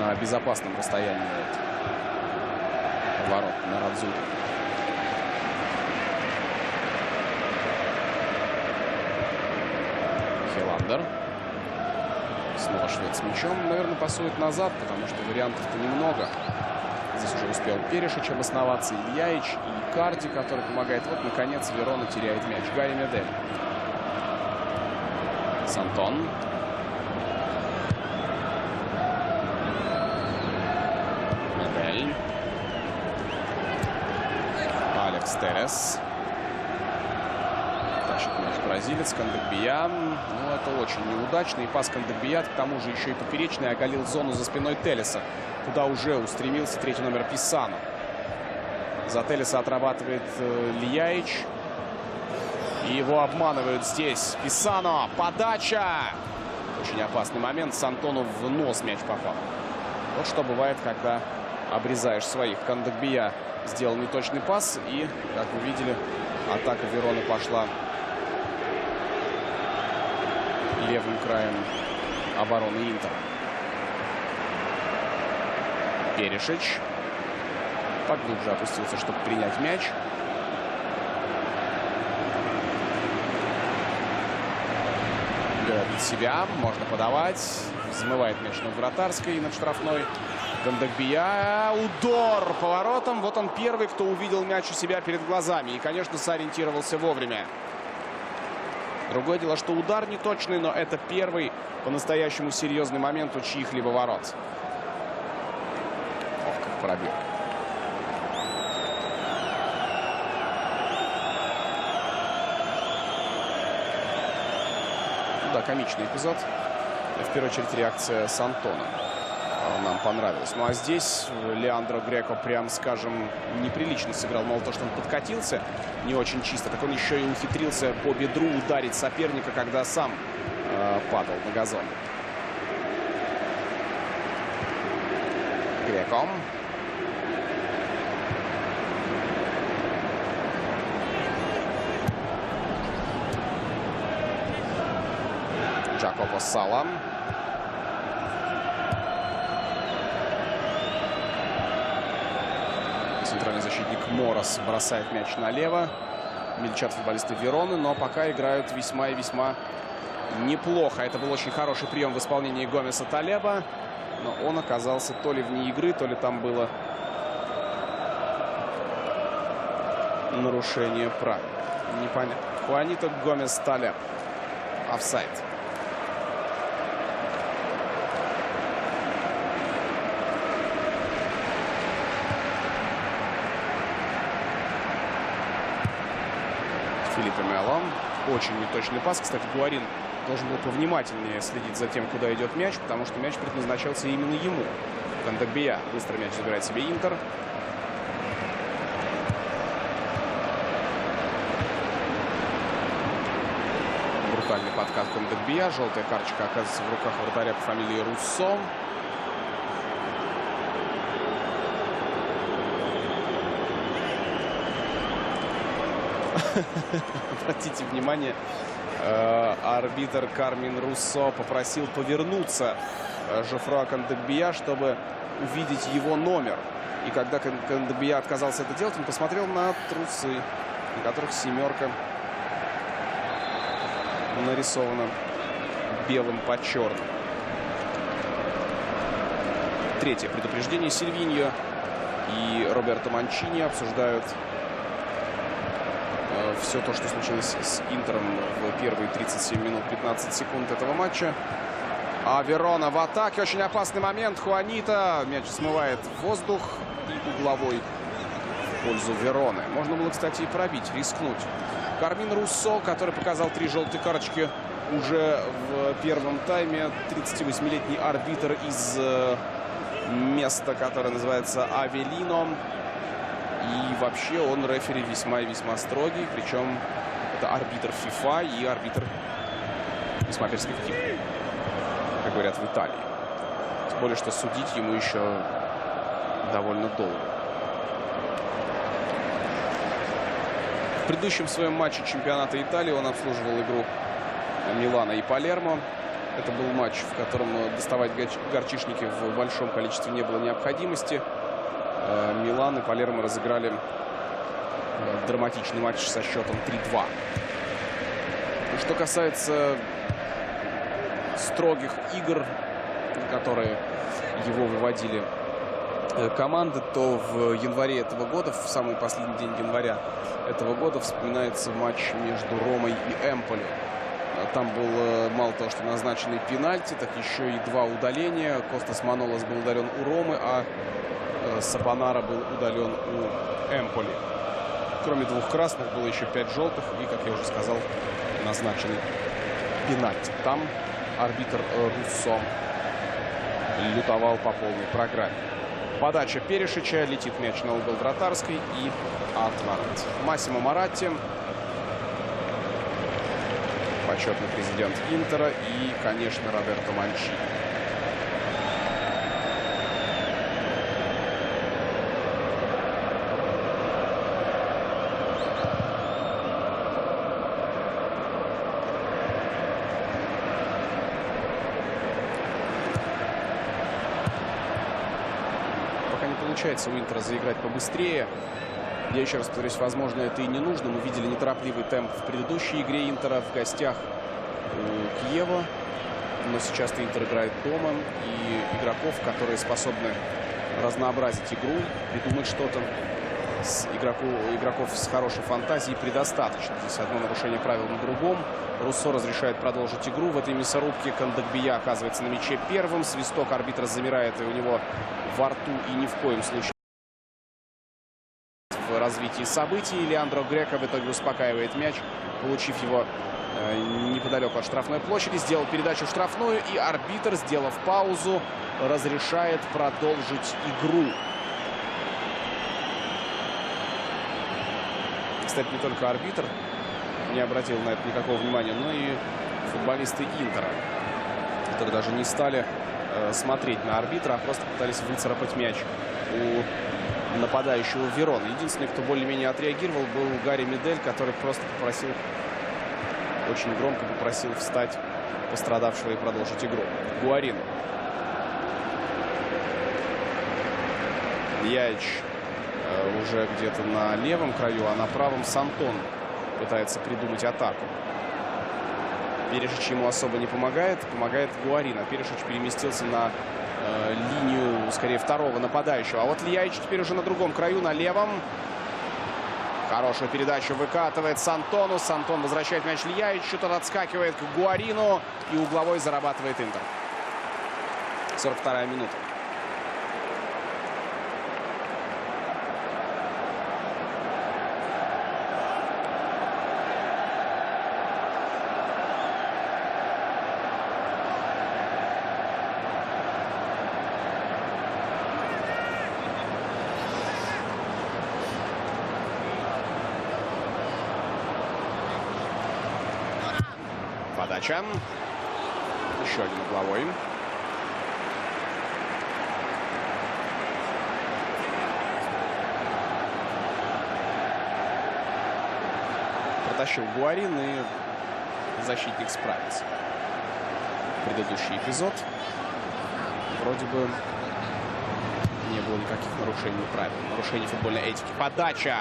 B: на безопасном расстоянии от ворот на Радзуре. Хеландер. Снова швед с мячом. Наверное, пасует назад, потому что вариантов-то немного. Здесь уже успел Перешич обосноваться. Ильяич и Икарди, который помогает. Вот, наконец, Верона теряет мяч. Гарри Медель. Сантон. Медель. Алекс Терес. Тащит мяч бразилец. Кондогбия. Ну, это очень неудачно. И пас Кондогбия, к тому же еще и поперечный, оголил зону за спиной Телеса, куда уже устремился третий номер Писано. За Телеса отрабатывает Лияич. И его обманывают здесь. Писано. Подача. Очень опасный момент. Сантону в нос мяч попал. Вот что бывает, когда обрезаешь своих. Кондогбия сделал неточный пас. И, как вы видели, атака Вероны пошла левым краем обороны Интера. Перешич поглубже опустился, чтобы принять мяч. Берет себя, можно подавать. Взмывает мяч над вратарской, над штрафной. Кондогбия. Удар поворотом. Вот он первый, кто увидел мяч у себя перед глазами. И, конечно, сориентировался вовремя. Другое дело, что удар неточный, но это первый по-настоящему серьезный момент у чьих-либо ворот. Ох, как пробил. Да, комичный эпизод. В первую очередь реакция Сантона нам понравилась. Ну а здесь Леандро Греко, прям скажем, неприлично сыграл. Мало того, что он подкатился не очень чисто, так он еще и ухитрился по бедру ударить соперника, когда сам падал на газон. Греко. Джакопо Сало. Центральный защитник Морос бросает мяч налево. Мельчат футболисты Вероны, но пока играют весьма и весьма неплохо. Это был очень хороший прием в исполнении Гомеса Талеба. Но он оказался то ли вне игры, то ли там было нарушение правил. Непонятно. Хуанито Гомес Талеб. Офсайд. Филиппе Мело. Очень неточный пас. Кстати, Гуарин должен был повнимательнее следить за тем, куда идет мяч, потому что мяч предназначался именно ему. Кондогбия. Быстро мяч забирает себе Интер. Брутальный подкат Кондогбия. Желтая карточка оказывается в руках вратаря по фамилии Руссо. Обратите внимание, арбитр Кармин Руссо попросил повернуться Жофруа Кондогбия, чтобы увидеть его номер. И когда Кондогбия отказался это делать, он посмотрел на трусы, на которых семерка нарисована белым по черному. Третье предупреждение. Сильвиньо и Роберто Манчини обсуждают все то, что случилось с Интером в первые 37 минут 15 секунд этого матча. А Верона в атаке. Очень опасный момент. Хуанита. Мяч смывает в воздух. И угловой в пользу Вероны. Можно было, кстати, и пробить, рискнуть. Кармин Руссо, который показал 3 желтые карточки уже в первом тайме. 38-летний арбитр из места, которое называется Авелино. И вообще он рефери весьма и весьма строгий. Причем это арбитр FIFA и арбитр весьма перспективный, как говорят в Италии. Тем более, что судить ему еще довольно долго. В предыдущем своем матче чемпионата Италии он обслуживал игру Милана и Палермо. Это был матч, в котором доставать горчишники в большом количестве не было необходимости. Милан и Палермо разыграли драматичный матч со счетом 3-2. Что касается строгих игр, на которые его выводили команды, то в январе этого года, в самый последний день января этого года, вспоминается матч между Ромой и Эмполи. Там был мало того, что назначенный пенальти, так еще и 2 удаления. Костас Манолас был удален у Ромы, а Сапонара был удален у Эмполи. Кроме 2 красных было еще 5 желтых и, как я уже сказал, назначенный пенальти. Там арбитр Руссо лютовал по полной программе. Подача Перишича, летит мяч на угол вратарской и отворот. Массимо Моратти, почетный президент Интера, и, конечно, Роберто Манчини. Получается у Интера заиграть побыстрее. Я еще раз повторюсь, возможно, это и не нужно. Мы видели неторопливый темп в предыдущей игре Интера в гостях у Киева. Но сейчас Интер играет дома. И игроков, которые способны разнообразить игру, придумать что-то, игроков с хорошей фантазией предостаточно. Здесь одно нарушение правил на другом. Руссо разрешает продолжить игру. В этой мясорубке Кондогбия оказывается на мяче первым. Свисток арбитра замирает, и у него во рту, и ни в коем случае в развитии событий. Леандро Греко в итоге успокаивает мяч, получив его неподалеку от штрафной площади. Сделал передачу в штрафную, и арбитр, сделав паузу, разрешает продолжить игру. Кстати, не только арбитр не обратил на это никакого внимания, но и футболисты Интера, которые даже не стали смотреть на арбитра, а просто пытались выцарапать мяч у нападающего Вероны. Единственный, кто более-менее отреагировал, был Гарри Медель, который просто попросил, очень громко попросил встать пострадавшего и продолжить игру. Гуарин. Яич уже где-то на левом краю, а на правом Сантон пытается придумать атаку. Перишич ему особо не помогает. Помогает Гуарин. А Перишич переместился на линию, скорее, второго нападающего. А вот Льяич теперь уже на другом краю, на левом. Хорошую передачу выкатывает Сантону. Сантон возвращает мяч Льяичу. Тот отскакивает к Гуарину. И угловой зарабатывает Интер. 42-я минута. Подача. Еще один угловой. Протащил Гуарин, и защитник справился. Предыдущий эпизод. Вроде бы не было никаких нарушений правил, нарушений футбольной этики. Подача.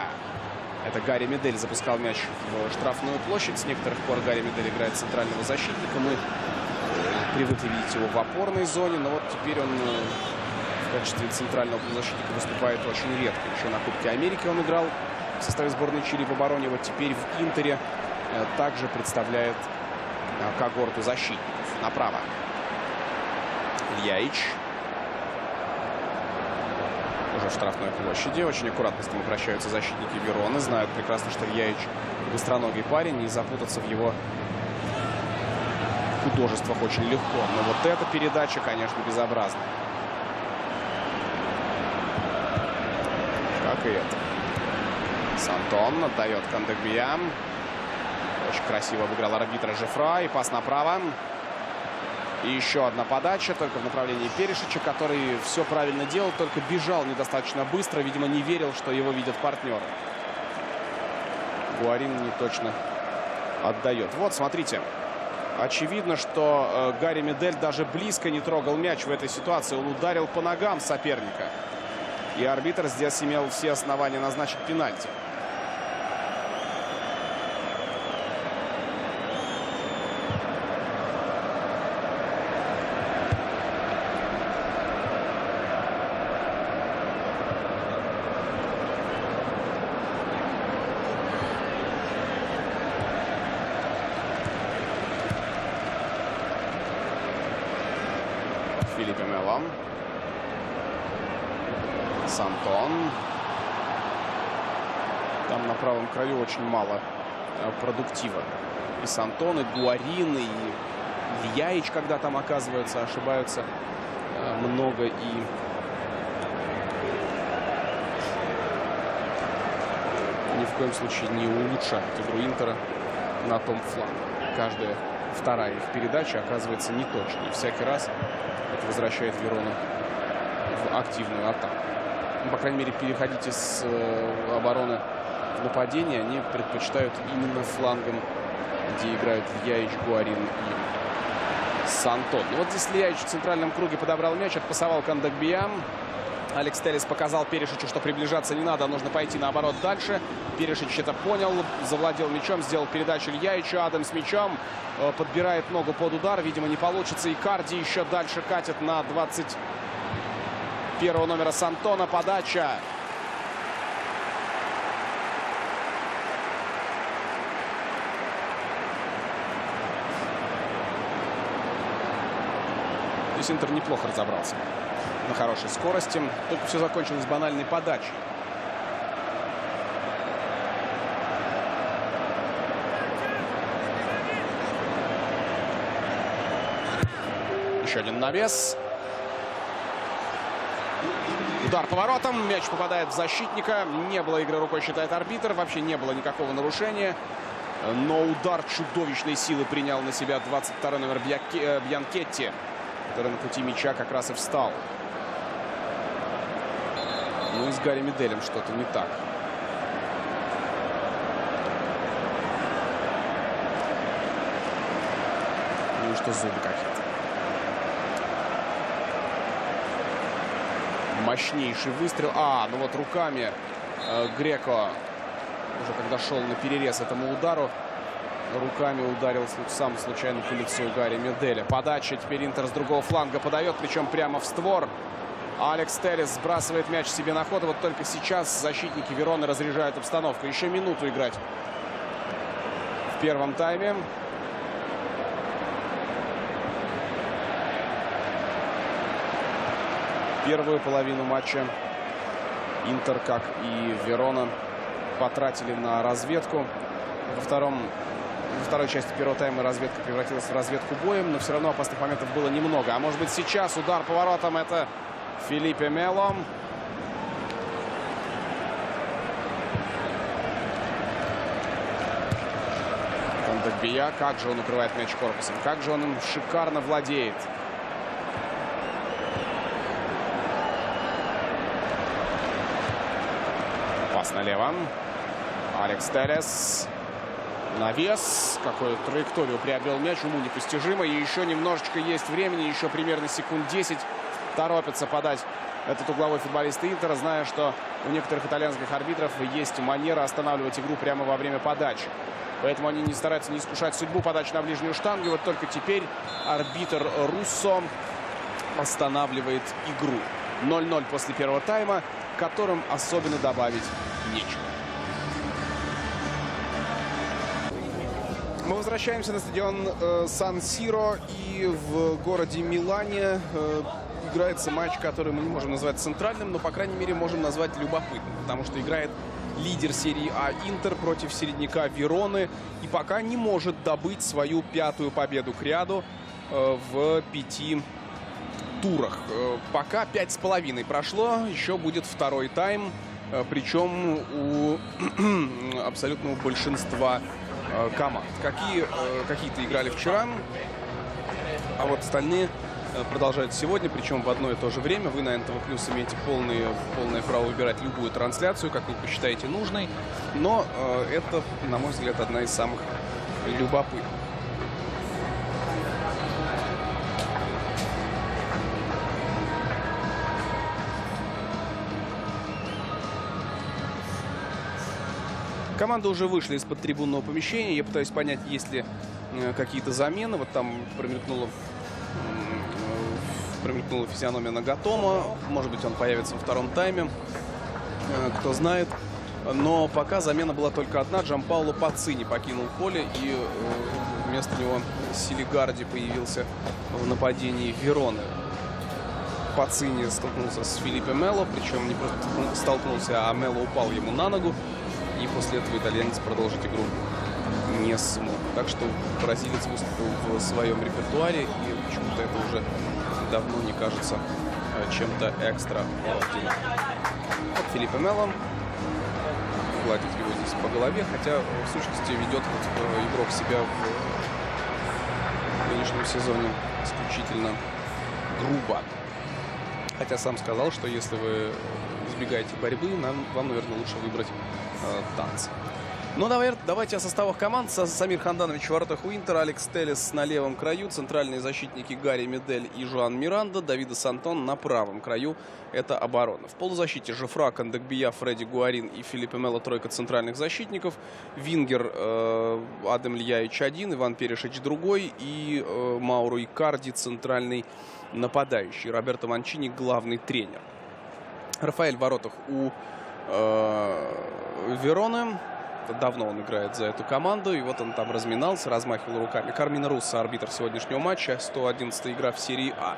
B: Это Гарри Медель запускал мяч в штрафную площадь. С некоторых пор Гарри Медель играет центрального защитника. Мы привыкли видеть его в опорной зоне, но вот теперь он в качестве центрального защитника выступает очень редко. Еще на Кубке Америки он играл в составе сборной Чили в обороне. Вот теперь в Интере также представляет когорту защитников. Направо Ильяич. Уже в штрафной площади. Очень аккуратно с ним обращаются защитники Вероны. Знают прекрасно, что Ильяич быстроногий парень, и запутаться в его художествах очень легко. Но вот эта передача, конечно, безобразна. Как и это. Сантон отдает Кандагбия. Очень красиво обыграл арбитра Жефра. И пас направо. И еще одна подача, только в направлении Перишича, который все правильно делал, только бежал недостаточно быстро. Видимо, не верил, что его видят партнеры. Гуарин не точно отдает. Вот, смотрите. Очевидно, что Гарри Медель даже близко не трогал мяч в этой ситуации. Он ударил по ногам соперника. И арбитр здесь имел все основания назначить пенальти. Филиппе Мело. Сантон. Там на правом краю очень мало продуктива. И Сантон, и Гуарин, и Ильяич, когда там оказываются, ошибаются много. И ни в коем случае не улучшают игру Интера на том фланге. Каждая вторая их передача оказывается неточной. Всякий раз это возвращает Верону в активную атаку. Ну, по крайней мере, переходить из обороны в нападение они предпочитают именно флангом, где играют Ильяич, Гуарин и Сантон. Ну, вот здесь Ильяич в центральном круге подобрал мяч, отпасовал Кандагбия. Алекс Телес показал Перишичу, что приближаться не надо, нужно пойти наоборот дальше. Перишич это понял, завладел мячом, сделал передачу Ильяичу. Адам с мячом, подбирает ногу под удар, видимо, не получится. Икарди еще дальше катит на 21 номера Сантона. Подача. Здесь Интер неплохо разобрался на хорошей скорости. Только все закончилось банальной подачей. Еще один навес. Удар поворотом. Мяч попадает в защитника. Не было игры рукой, считает арбитр. Вообще не было никакого нарушения. Но удар чудовищной силы принял на себя 22 номер Бьянкетти, который на пути мяча как раз и встал. Ну и с Гарри Меделем что-то не так. Ну и что, зубы какие-то. Мощнейший выстрел. Ну вот руками Греко, уже когда шел на перерез этому удару, руками ударил сам случайно по лицу Гарри Меделя. Подача. Теперь Интер с другого фланга подает, причем прямо в створ. Алекс Телес сбрасывает мяч себе на ход. Вот только сейчас защитники Вероны разряжают обстановку. Еще минуту играть в первом тайме. Первую половину матча Интер, как и Верона, потратили на разведку. Во второй части первого тайма разведка превратилась в разведку боем, но все равно опасных моментов было немного. А может быть сейчас удар поворотом — это Филиппе Мело. Кандакбия. Как же он укрывает мяч корпусом. Как же он им шикарно владеет. Пас налево. Алекс Телес. Навес. Какую траекторию приобрел мяч. Уму непостижимо. И еще немножечко есть времени. Еще примерно секунд 10. Торопится подать этот угловой футболист Интера, зная, что у некоторых итальянских арбитров есть манера останавливать игру прямо во время подачи. Поэтому они не стараются не искушать судьбу подачи на ближнюю штангу. И вот только теперь арбитр Руссо останавливает игру. 0-0 после первого тайма, которым особенно добавить нечего. Мы возвращаемся на стадион Сан-Сиро. И в городе Милане играется матч, который мы не можем назвать центральным, но, по крайней мере, можем назвать любопытным. Потому что играет лидер серии А Интер против середняка Вероны. И пока не может добыть свою 5-ю победу к ряду в 5 турах. Пока 5,5 прошло. Еще будет второй тайм. Причем у абсолютного большинства команд. Какие-то играли вчера, а вот остальные продолжают сегодня, причем в одно и то же время. Вы на НТВ Плюс имеете полное право выбирать любую трансляцию, как вы посчитаете нужной. Но это, на мой взгляд, одна из самых любопытных. Команда уже вышла из-под трибунного помещения. Я пытаюсь понять, есть ли какие-то замены. Вот там промелькнула физиономия Нагатомо. Может быть, он появится во втором тайме. Кто знает. Но пока замена была только одна. Джампаоло Пацини покинул поле. И вместо него Силигарди появился в нападении Вероны. Пацини столкнулся с Филиппе Мело. Причем не просто столкнулся, а Мело упал ему на ногу. И после этого итальянец продолжить игру не смог. Так что бразилец выступил в своем репертуаре. И почему-то это уже давно не кажется чем-то экстраординарным. Вот Филиппе Мело гладит его здесь по голове. Хотя, в сущности, ведет игрок себя в нынешнем сезоне исключительно грубо. Хотя сам сказал, что если вы избегаете борьбы, вам, наверное, лучше выбрать танцы. Ну, давайте о составах команд. Самир Ханданович в воротах у Интера, Алекс Телес на левом краю, центральные защитники Гарри Медель и Жуан Миранда, Давида Сантон на правом краю. Это оборона. В полузащите Жофра, Кандакбия, Фредди Гуарин и Филиппе Мело, тройка центральных защитников. Вингер Адем Льяич один, Иван Перешич другой и Мауро Икарди центральный нападающий. Роберто Манчини главный тренер. Рафаэль в воротах у Вероны. Давно он играет за эту команду. И вот он там разминался, размахивал руками. Кармино Руссо, арбитр сегодняшнего матча. 111-я игра в серии А.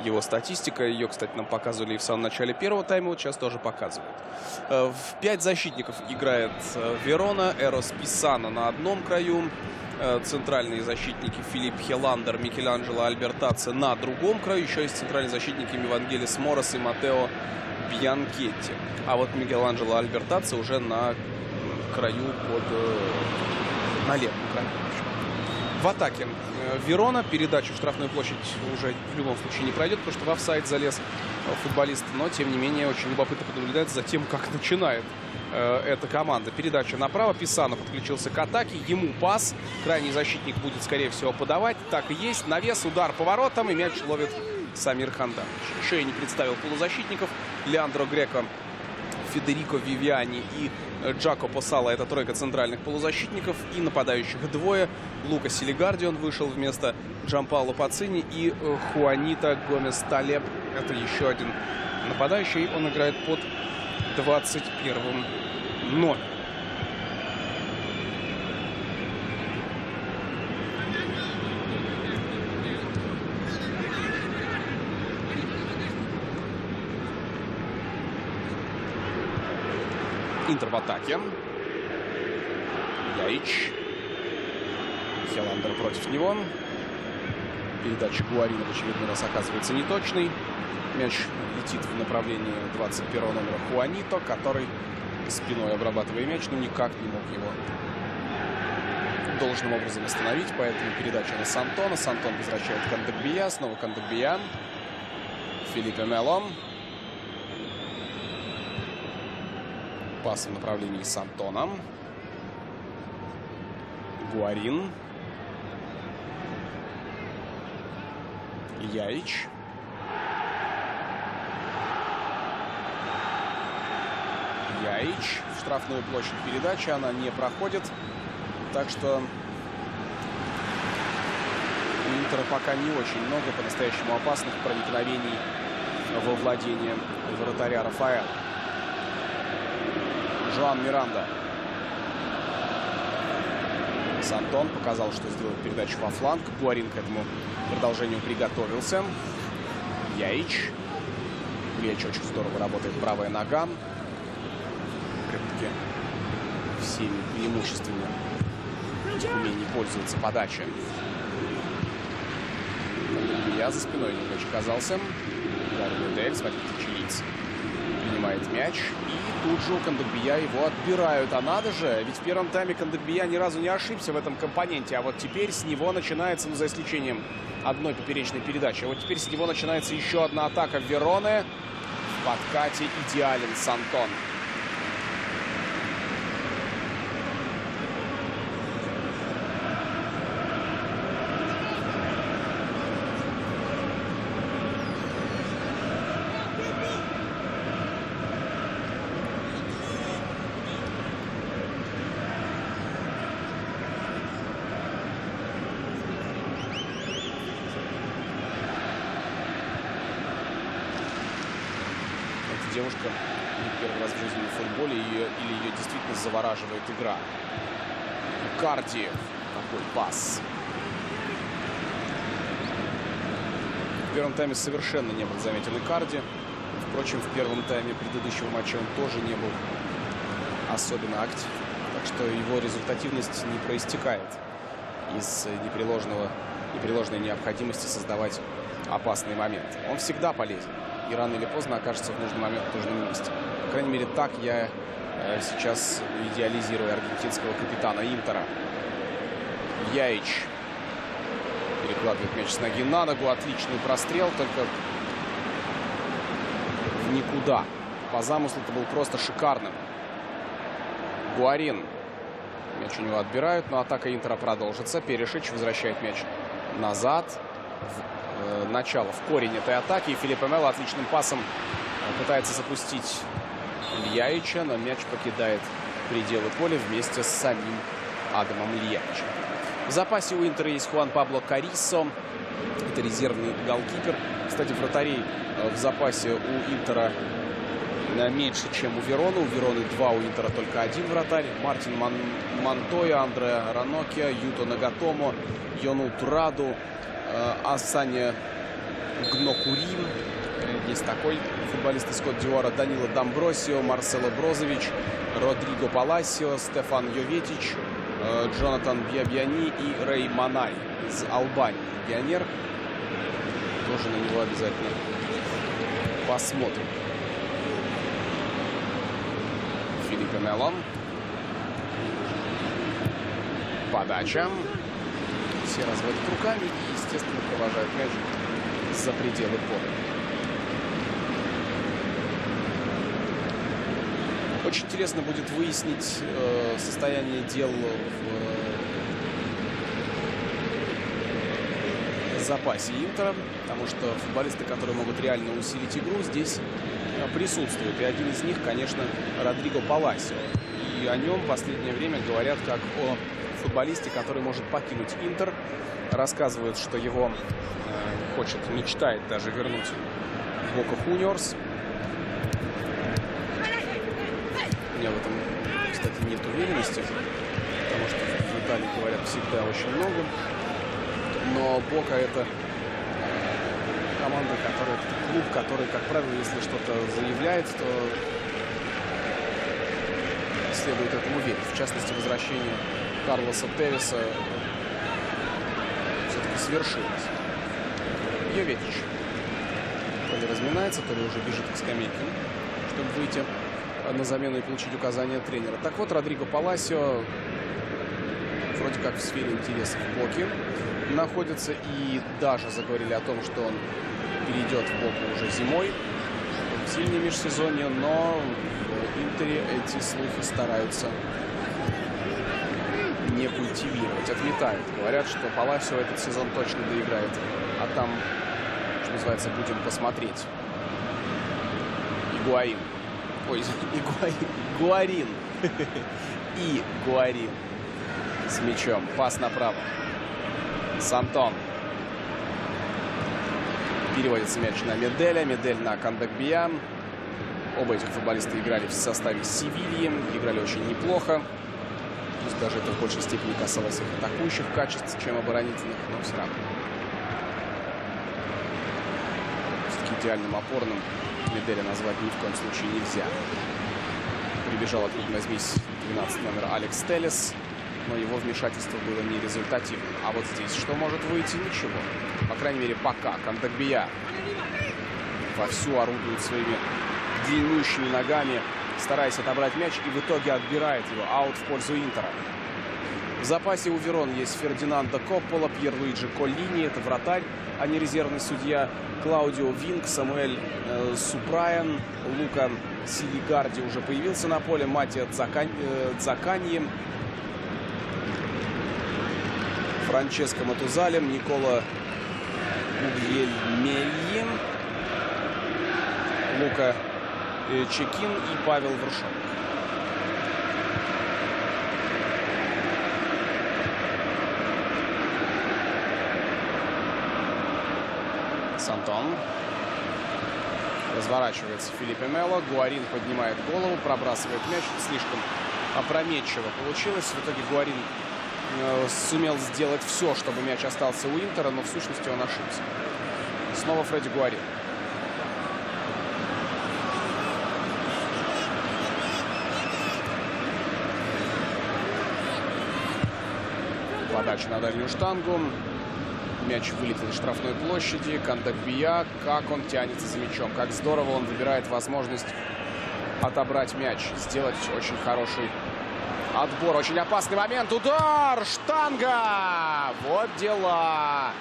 B: Его статистика. Ее, кстати, нам показывали и в самом начале первого тайма. Вот сейчас тоже показывают. В 5 защитников играет Верона. Эрос Писано на одном краю. Центральные защитники Филипп Хеландер, Микеланджело Альбертаци на другом краю. Еще есть центральные защитники Евангелис Морос и Матео Бьянкетти. А вот Микеланджело Альбертаци уже на краю на левом краю. В атаке Верона. Передачу в штрафную площадь уже в любом случае не пройдет, потому что в офсайд залез футболист. Но, тем не менее, очень любопытно понаблюдать за тем, как начинает эта команда. Передача направо. Писано подключился к атаке. Ему пас. Крайний защитник будет, скорее всего, подавать. Так и есть. Навес, удар поворотом. И мяч ловит Самир Ханданович. Еще я не представил полузащитников. Леандро Греко, Федерико Вивиани и Джакопо Сала. Это тройка центральных полузащитников. И нападающих двое. Лука Силигарди, он вышел вместо Джампаоло Пацини. И Хуанита Гомес Талеб. Это еще один нападающий. Он играет под 21 номером. Интер в атаке. Яич. Хеландер против него. Передача Гуарина в очередной раз оказывается неточной. Мяч летит в направлении 21 номера Хуанито, который спиной, обрабатывая мяч, но никак не мог его должным образом остановить. Поэтому передача на Сантона. Сантон возвращает Кандакбия. Снова Кандакбия. Филиппе Мело. Пас в направлении Сантона. Гуарин. Яич. Яич. В штрафную площадь передачи. Она не проходит. Так что у Интера пока не очень много по-настоящему опасных проникновений во владение вратаря Рафаэла. Жоан Миранда. Сантон показал, что сделает передачу во фланг. Гуарин к этому продолжению приготовился. Яич. Яич очень здорово работает, правая нога. Прям-таки всеми преимуществами умений пользуется подачей. Я за спиной мяч оказался. Гарри, смотрите, чилиец принимает мяч. И тут же у Кандакбия его отбирают. А надо же, ведь в первом тайме Кандакбия ни разу не ошибся в этом компоненте. А вот теперь с него начинается, ну, за исключением одной поперечной передачи, а вот теперь с него начинается еще одна атака Вероны. В подкате идеален Сантон. Девушка не первый раз в жизни в футболе, или ее действительно завораживает игра. Карди. Какой пас. В первом тайме совершенно не был заметен Икарди. Впрочем, в первом тайме предыдущего матча он тоже не был особенно актив. Так что его результативность не проистекает из непреложной необходимости создавать опасные моменты. Он всегда полезен. И рано или поздно окажется в нужный момент в нужном месте. По крайней мере, так я сейчас идеализирую аргентинского капитана Интера. Яич перекладывает мяч с ноги на ногу. Отличный прострел, только в никуда. По замыслу это был просто шикарным. Гуарин. Мяч у него отбирают, но атака Интера продолжится. Перешич возвращает мяч назад. Начало в корень этой атаки. И Филиппе Мело отличным пасом пытается запустить Ильяича, но мяч покидает пределы поля вместе с самим Адамом Ильяичем. В запасе у Интера есть Хуан Пабло Карисо. Это резервный голкипер. Кстати, вратарей в запасе у Интера меньше, чем у Вероны. У Вероны 2, у Интера только 1 вратарь. Мартин Монтоя, Андре Ранокия, Юто Нагатомо, Йону Тураду, Асаня Гнокурим. Есть такой футболист из Кот-д'Ивуара. Данило Дамбросио, Марсело Брозович, Родриго Паласио, Стефан Йоветич, Джонатан Бьябьяни и Рей Манай из Албании. Легионер. Тоже на него обязательно посмотрим. Филиппе Мело. Подача. Все разводят руками и, естественно, провожают мяч за пределы поля. Очень интересно будет выяснить состояние дел в запасе Интера, потому что футболисты, которые могут реально усилить игру, здесь присутствуют. И один из них, конечно, Родриго Паласио. И о нем в последнее время говорят как о футболисте, который может покинуть Интер. Рассказывают, что его мечтает даже вернуть в Бока Хуниорс. У меня в этом, кстати, нет уверенности, потому что в Италии говорят всегда очень много. Но Бока — это команда, клуб, который, как правило, если что-то заявляет, то следует этому верить. В частности, возвращение Карлоса Тевеса все-таки свершилось. Йоветич то ли разминается, то ли уже бежит к скамейке, чтобы выйти на замену и получить указания тренера. Так вот, Родриго Паласио вроде как в сфере интересов Боки находится. И даже заговорили о том, что он перейдет в Боку уже зимой, в зимнее межсезонье. Но в Интере эти слухи стараются не культивировать, отметают. Говорят, что Паласио этот сезон точно доиграет. А там, что называется, будем посмотреть. Игуаин. Ой, Гуарин. И Гуарин с мячом. Пас направо. Сантон. Переводится мяч на Меделя. Медель на Кандакбия. Оба этих футболиста играли в составе Севильи. Играли очень неплохо. Пусть даже это в большей степени касалось их атакующих качеств, чем оборонительных, но все равно. Все-таки идеальным опорным Меделя назвать ни в коем случае нельзя. Прибежал, откуда возьмись, 12 номер Алекс Телес, но его вмешательство было нерезультативным. А вот здесь что может выйти? Ничего. По крайней мере, пока. Кандакбия вовсю орудует своими длиннющими ногами, стараясь отобрать мяч, и в итоге отбирает его. Аут в пользу Интера. В запасе у Верон есть Фердинандо Коппола, Пьер-Луиджи Коллини, это вратарь, а не резервный судья. Клаудио Винг, Самуэль Супрайан, Лука Силигарди уже появился на поле, Матиа Дзаканьи, Франческо Матузалем, Никола Гугьельмельи, Лука Чекин и Павел Врушок. Сантон. Разворачивается Филиппе Мело. Гуарин поднимает голову, пробрасывает мяч. Слишком опрометчиво получилось. В итоге Гуарин сумел сделать все, чтобы мяч остался у Интера, но в сущности он ошибся. Снова Фредди Гуарин. Подача на дальнюю штангу. Мяч вылетел из штрафной площади. Кандакбия, как он тянется за мячом. Как здорово он выбирает возможность отобрать мяч. Сделать очень хороший отбор. Очень опасный момент. Удар! Штанга! Вот дела.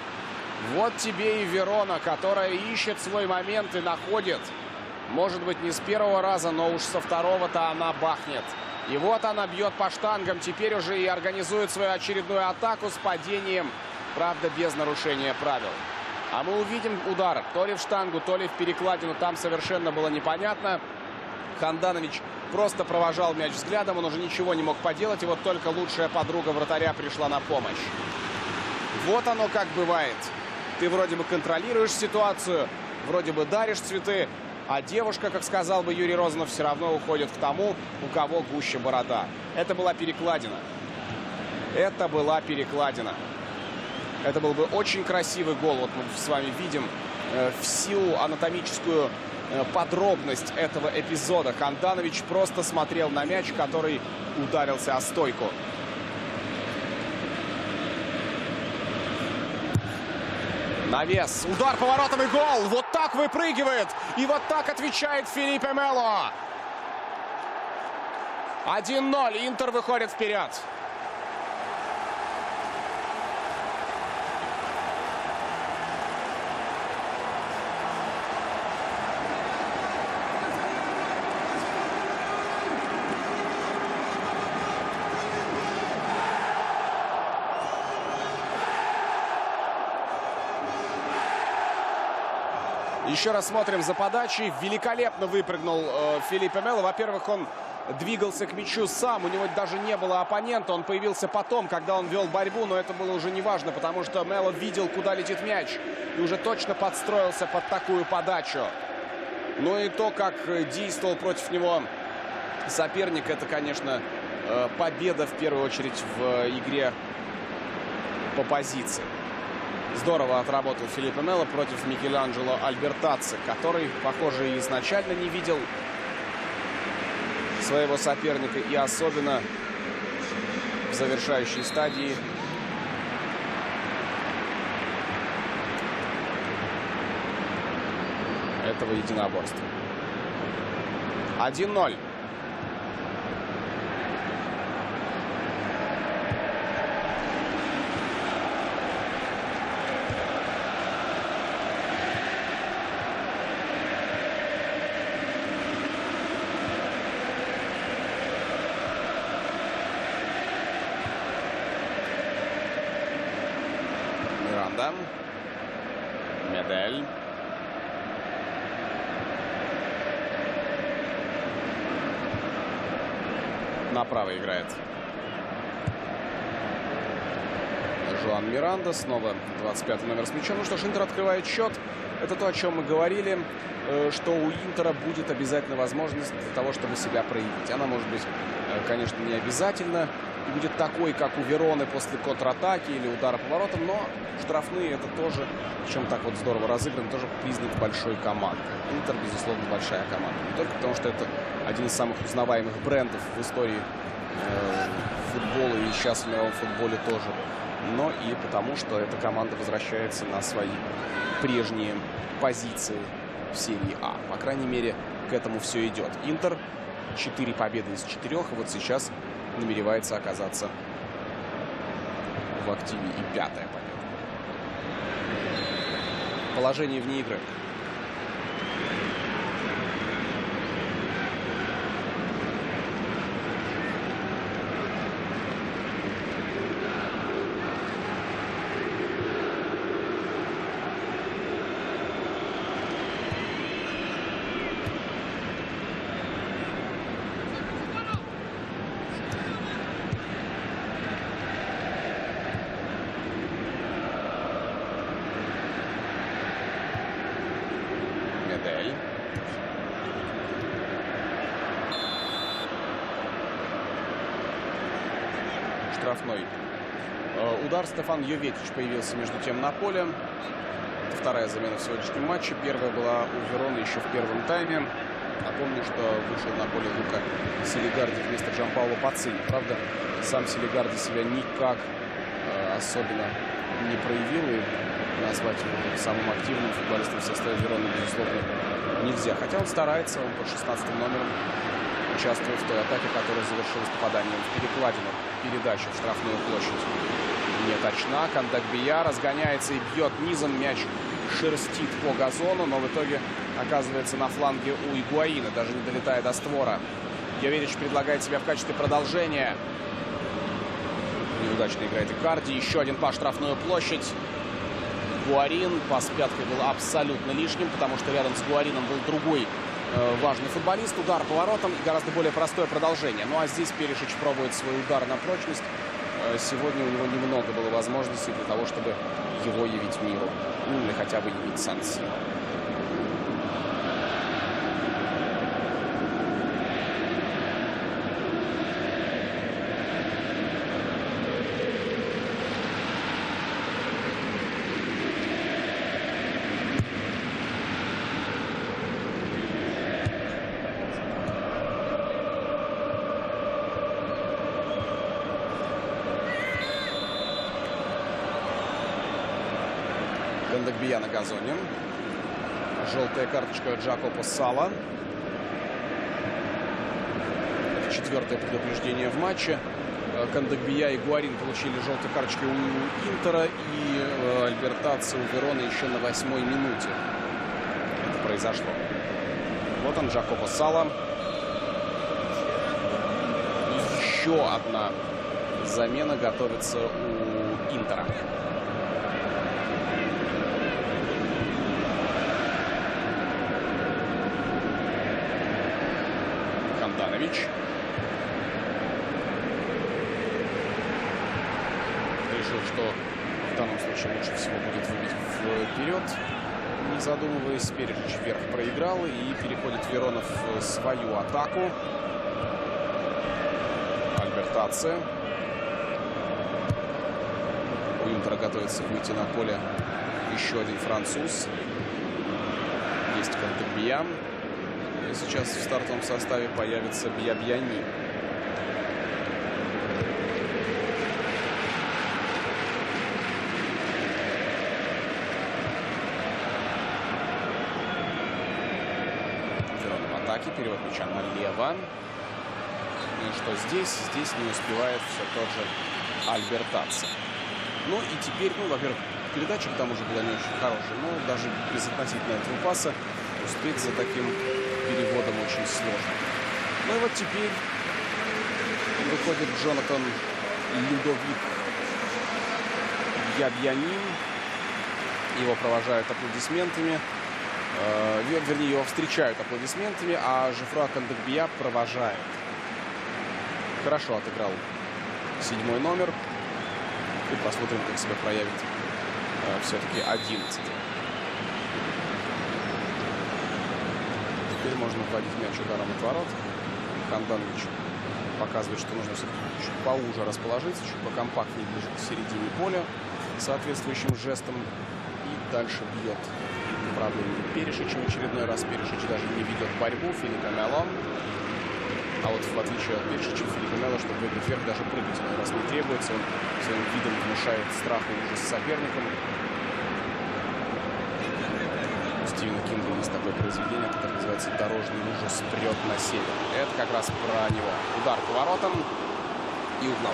B: Вот тебе и Верона, которая ищет свой момент и находит. Может быть, не с первого раза, но уж со второго-то она бахнет. И вот она бьет по штангам. Теперь уже и организует свою очередную атаку с падением. Правда, без нарушения правил. А мы увидим удар то ли в штангу, то ли в перекладину. Там совершенно было непонятно. Ханданович просто провожал мяч взглядом. Он уже ничего не мог поделать. И вот только лучшая подруга вратаря пришла на помощь. Вот оно как бывает. Ты вроде бы контролируешь ситуацию, вроде бы даришь цветы, а девушка, как сказал бы Юрий Розанов, все равно уходит к тому, у кого гуще борода. Это была перекладина. Это была перекладина. Это был бы очень красивый гол. Вот мы с вами видим всю анатомическую подробность этого эпизода. Ханданович просто смотрел на мяч, который ударился о стойку. Навес. Удар поворотом и гол. Вот так выпрыгивает. И вот так отвечает Филиппе Мело. 1-0. Интер выходит вперед. Еще раз смотрим за подачей. Великолепно выпрыгнул Филиппе Мело. Во-первых, он двигался к мячу сам. У него даже не было оппонента. Он появился потом, когда он вел борьбу. Но это было уже не важно, потому что Мело видел, куда летит мяч. И уже точно подстроился под такую подачу. Ну и то, как действовал против него соперник, это, конечно, победа в первую очередь в игре по позиции. Здорово отработал Филиппе Мело против Микеланджело Альбертаци, который, похоже, изначально не видел своего соперника. И особенно в завершающей стадии этого единоборства. 1-0. Миранда. Медель. Направо играет Жоан Миранда. Снова 25-й номер с мячом. Ну что ж, Интер открывает счет. Это то, о чем мы говорили, что у Интера будет обязательно возможность для того, чтобы себя проявить. Она может быть, конечно, не обязательно будет такой, как у Вероны после контратаки или удара по воротам, но штрафные — это тоже, причем так вот здорово разыгран, тоже признак большой команды. Интер, безусловно, большая команда. Не только потому, что это один из самых узнаваемых брендов в истории футбола и сейчас в мировом футболе тоже, но и потому, что эта команда возвращается на свои прежние позиции в серии А. По крайней мере, к этому все идет. Интер 4 победы из 4, и вот сейчас намеревается оказаться в активе и 5-я победа. Положение вне игры. Штрафной удар. Стефан Йоветич появился между тем на поле. Это вторая замена в сегодняшнем матче. Первая была у Вероны еще в первом тайме. Напомню, что вышел на поле Лука Селигарди вместо Джампаоло Пацини. Правда, сам Селигарди себя никак особенно не проявил. И назвать его самым активным футболистом в составе Вероны, безусловно, нельзя. Хотя он старается, он под 16-м номером участвует в той атаке, которая завершилась попаданием в перекладину. Передача в штрафную площадь не точна. Кандакбия разгоняется и бьет низом. Мяч шерстит по газону, но в итоге оказывается на фланге у Игуаина, даже не долетая до створа. Йоветич предлагает себя в качестве продолжения. Неудачно играет Икарди. Еще один пас в штрафную площадь. Гуарин. Пас пяткой был абсолютно лишним, потому что рядом с Гуарином был другой важный футболист. Удар по воротам и гораздо более простое продолжение. Ну а здесь Перишич пробует свой удар на прочность. Сегодня у него немного было возможностей для того, чтобы его явить миру. Ну или хотя бы явить Сан-Сиро. Кандакбия на газоне. Желтая карточка Джакопо Сала. Это 4-е предупреждение в матче. Кандакбия и Гуарин получили желтые карточки у Интера и Альбертаци у Вероны еще на 8-й минуте. Это произошло. Вот он, Джакопо Сала. И еще одна замена готовится у Интера. Решил, что в данном случае лучше всего будет выбить вперед, не задумываясь. Перишич вверх проиграл и переходит Верона в свою атаку. Альбертаци. У Интера готовится выйти на поле еще один француз. Есть Кандакбия. И сейчас в стартовом составе появится Бьябьяни. Верона в атаке. Перевод мяча налево. И что здесь? Здесь не успевает все тот же Альбертаци. Ну и теперь, во-первых, передача к тому же была не очень хорошая. Но даже без относительно этого паса успеть за таким переводом очень сложно. Ну и вот теперь выходит Джонатан Людовик Бьябьяни. Его провожают аплодисментами. Вернее, его встречают аплодисментами, а Жофруа Кондогбия провожает. Хорошо отыграл 7-й номер. И посмотрим, как себя проявит все-таки 11. Теперь можно вводить мяч ударом от ворот. Ханданович показывает, что нужно все-таки чуть поуже расположиться, чуть покомпактнее, ближе к середине поля соответствующим жестом. И дальше бьет направление Перишича в очередной раз. Перишич даже не ведет борьбу. Филиппе Мело. А вот в отличие от Перишича, Филиппе Мело, чтобы выиграть вверх, даже прыгать иной раз не требуется. Он своим видом внушает страх и ужас соперникам. У Стивена Кинга есть такое произведение, которое называется «Дорожный ужас прет на север». Это как раз про него. Удар по воротам и угнал.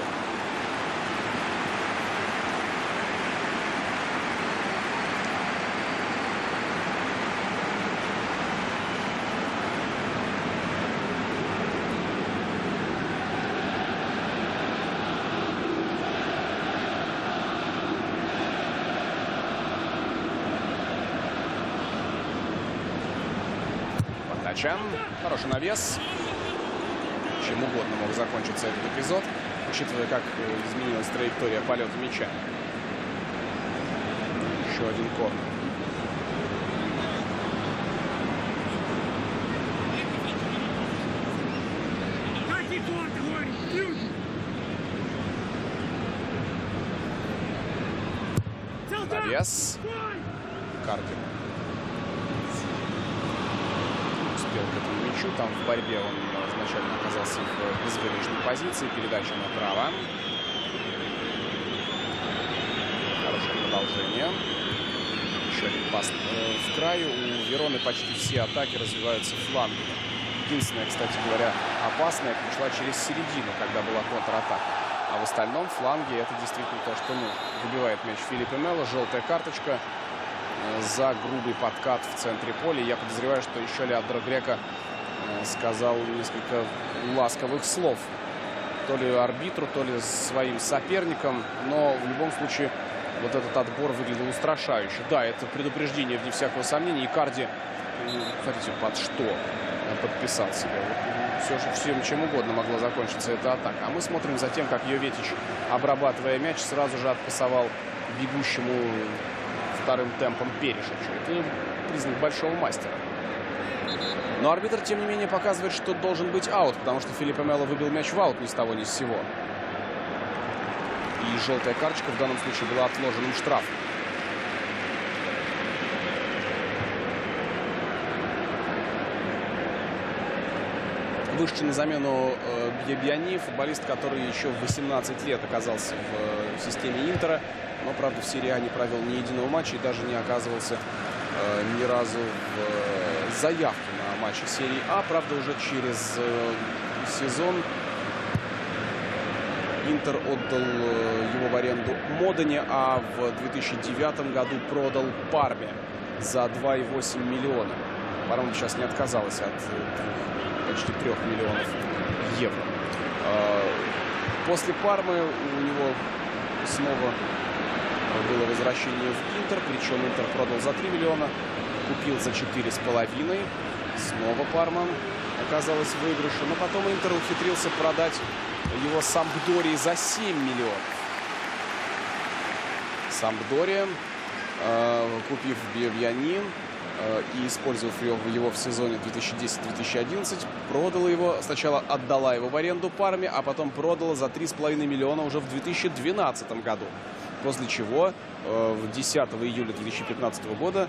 B: Хороший навес. Чем угодно мог закончиться этот эпизод, учитывая, как изменилась траектория полета мяча. Еще один корнер. Навес. Карди успел к этому мячу. Там в борьбе он изначально оказался в безвыигрышной позиции. Передача направо. Хорошее продолжение. Еще один пас в краю. У Вероны почти все атаки развиваются флангами. Единственная, кстати говоря, опасная пришла через середину, когда была контратака. А в остальном фланге это действительно то, что нужно. Выбивает мяч Филиппе Мело. Желтая карточка за грубый подкат в центре поля. Я подозреваю, что еще Леандро Греко сказал несколько ласковых слов. То ли арбитру, то ли своим соперникам. Но в любом случае вот этот отбор выглядел устрашающе. Да, это предупреждение, вне всякого сомнения. Икарди, смотрите, под что подписал себя. Вот, всем чем угодно могло закончиться эта атака. А мы смотрим за тем, как Йоветич, обрабатывая мяч, сразу же отпасовал бегущему вторым темпом Перишичу. Это признак большого мастера. Но арбитр, тем не менее, показывает, что должен быть аут, потому что Филиппе Мело выбил мяч в аут ни с того ни с сего. И желтая карточка в данном случае была отложенным штрафом. Вышедший на замену Бьебьяни, футболист, который еще в 18 лет оказался в системе Интера, но, правда, в серии А не провел ни единого матча и даже не оказывался ни разу в заявке на матче серии А. Правда, уже через сезон Интер отдал его в аренду Модене, а в 2009 году продал Парме за 2,8 миллиона. Парма сейчас не отказалась от почти 3 миллионов евро. После Пармы у него снова было возвращение в Интер, причем Интер продал за 3 миллиона, купил за 4,5. Снова Парма оказалась в выигрыше, но потом Интер ухитрился продать его Сампдории за 7 миллионов. Сампдория, купив Бьебьяни и использовав его в сезоне 2010-2011, продала его, сначала отдала его в аренду Парме, а потом продала за 3,5 миллиона уже в 2012 году. После чего 10 июля 2015 года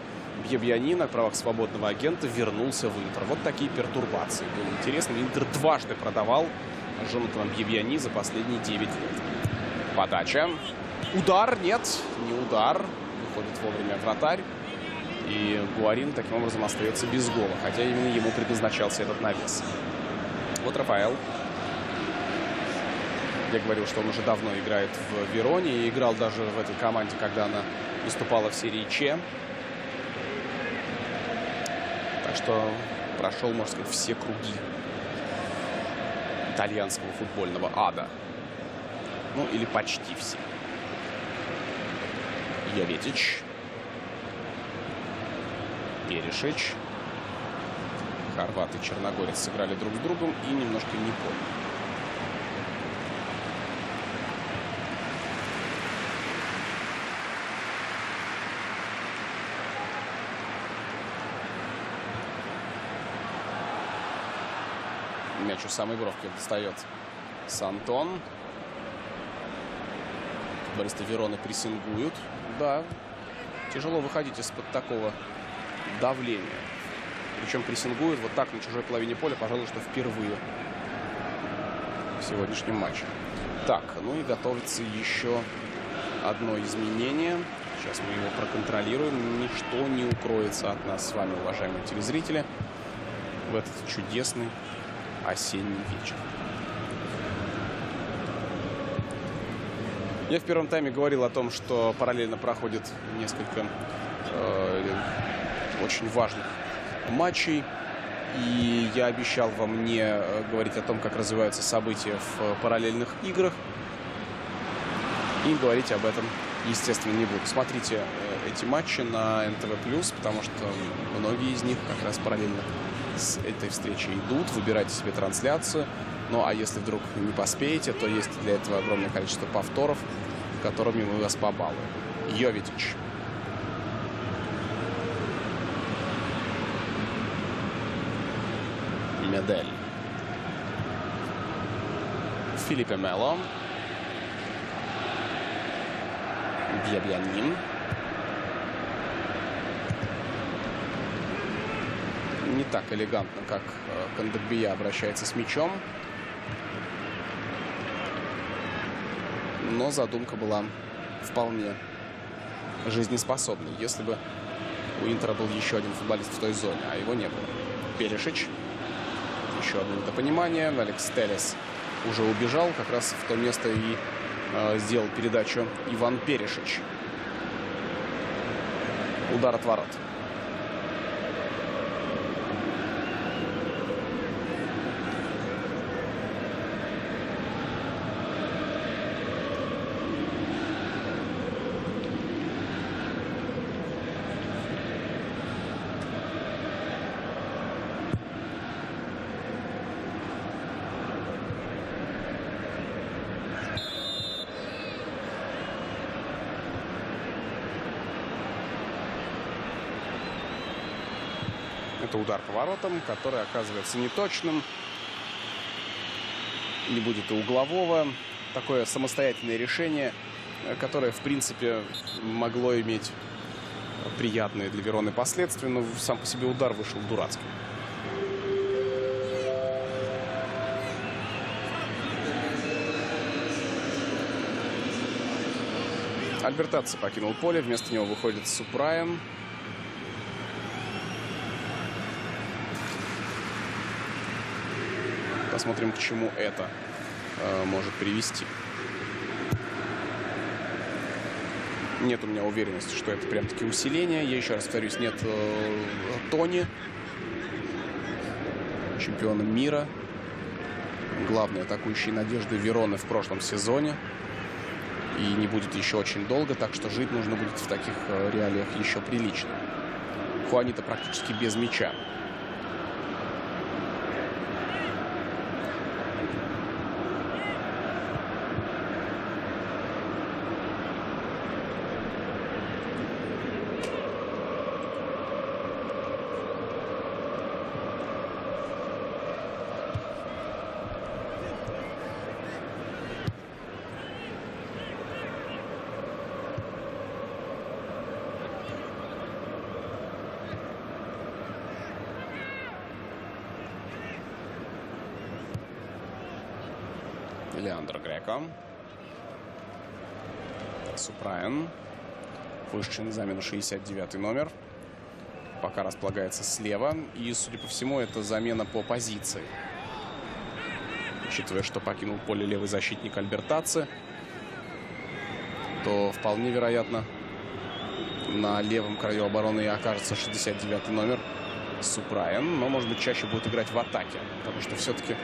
B: Бьебьяни на правах свободного агента вернулся в Интер. Вот такие пертурбации. Было интересно. Интер дважды продавал Жонатана Бьебьяни за последние 9 лет. Подача. Удар. Нет, не удар. Выходит вовремя вратарь. И Гуарин таким образом остается без гола. Хотя именно ему предназначался этот навес. Вот Рафаэл. Я говорил, что он уже давно играет в Вероне. И играл даже в этой команде, когда она выступала в серии Че. Так что прошел, можно сказать, все круги итальянского футбольного ада. Ну, или почти все. Йоветич. Перешич. Хорват и черногорец сыграли друг с другом и немножко не поняли. Мяч у самой бровки достает Сантон. Футболисты Вероны прессингуют. Да, тяжело выходить из-под такого давления. Причем прессингуют вот так на чужой половине поля, пожалуй, что впервые в сегодняшнем матче. Так, ну и готовится еще одно изменение. Сейчас мы его проконтролируем. Ничто не укроется от нас с вами, уважаемые телезрители, в этот чудесный осенний вечер. Я в первом тайме говорил о том, что параллельно проходит несколько очень важных матчей. И я обещал вам не говорить о том, как развиваются события в параллельных играх. И говорить об этом, естественно, не буду. Смотрите эти матчи на НТВ+, потому что многие из них как раз параллельно с этой встречей идут. Выбирайте себе трансляцию. Ну, а если вдруг не поспеете, то есть для этого огромное количество повторов, которыми мы вас побалуем. Йовитич. Медель. Филиппе Мело. Бьябьянин. Не так элегантно, как Кондогбия обращается с мячом. Но задумка была вполне жизнеспособной, если бы у Интера был еще один футболист в той зоне, а его не было. Перешич. Еще одно недопонимание. Алекс Телес уже убежал как раз в то место и сделал передачу Иван Перешич. Удар от ворот. Это удар по воротам, который оказывается неточным. Не будет и углового. Такое самостоятельное решение, которое, в принципе, могло иметь приятные для Вероны последствия, но сам по себе удар вышел дурацким. Альбертаци покинул поле. Вместо него выходит Супрайен. Посмотрим, к чему это может привести. Нет у меня уверенности, что это прям-таки усиление. Я еще раз повторюсь, нет Тони, чемпиона мира, главной атакующей надежды Вероны в прошлом сезоне. И не будет еще очень долго, так что жить нужно будет в таких реалиях еще прилично. Хуанита практически без мяча. Леандро Греко. Супрайен. Вышедший на замену 69-й номер. Пока располагается слева. И, судя по всему, это замена по позиции. Учитывая, что покинул поле левый защитник Альбертаци, то вполне вероятно на левом краю обороны и окажется 69-й номер Супрайен. Но, может быть, чаще будет играть в атаке. Потому что все-таки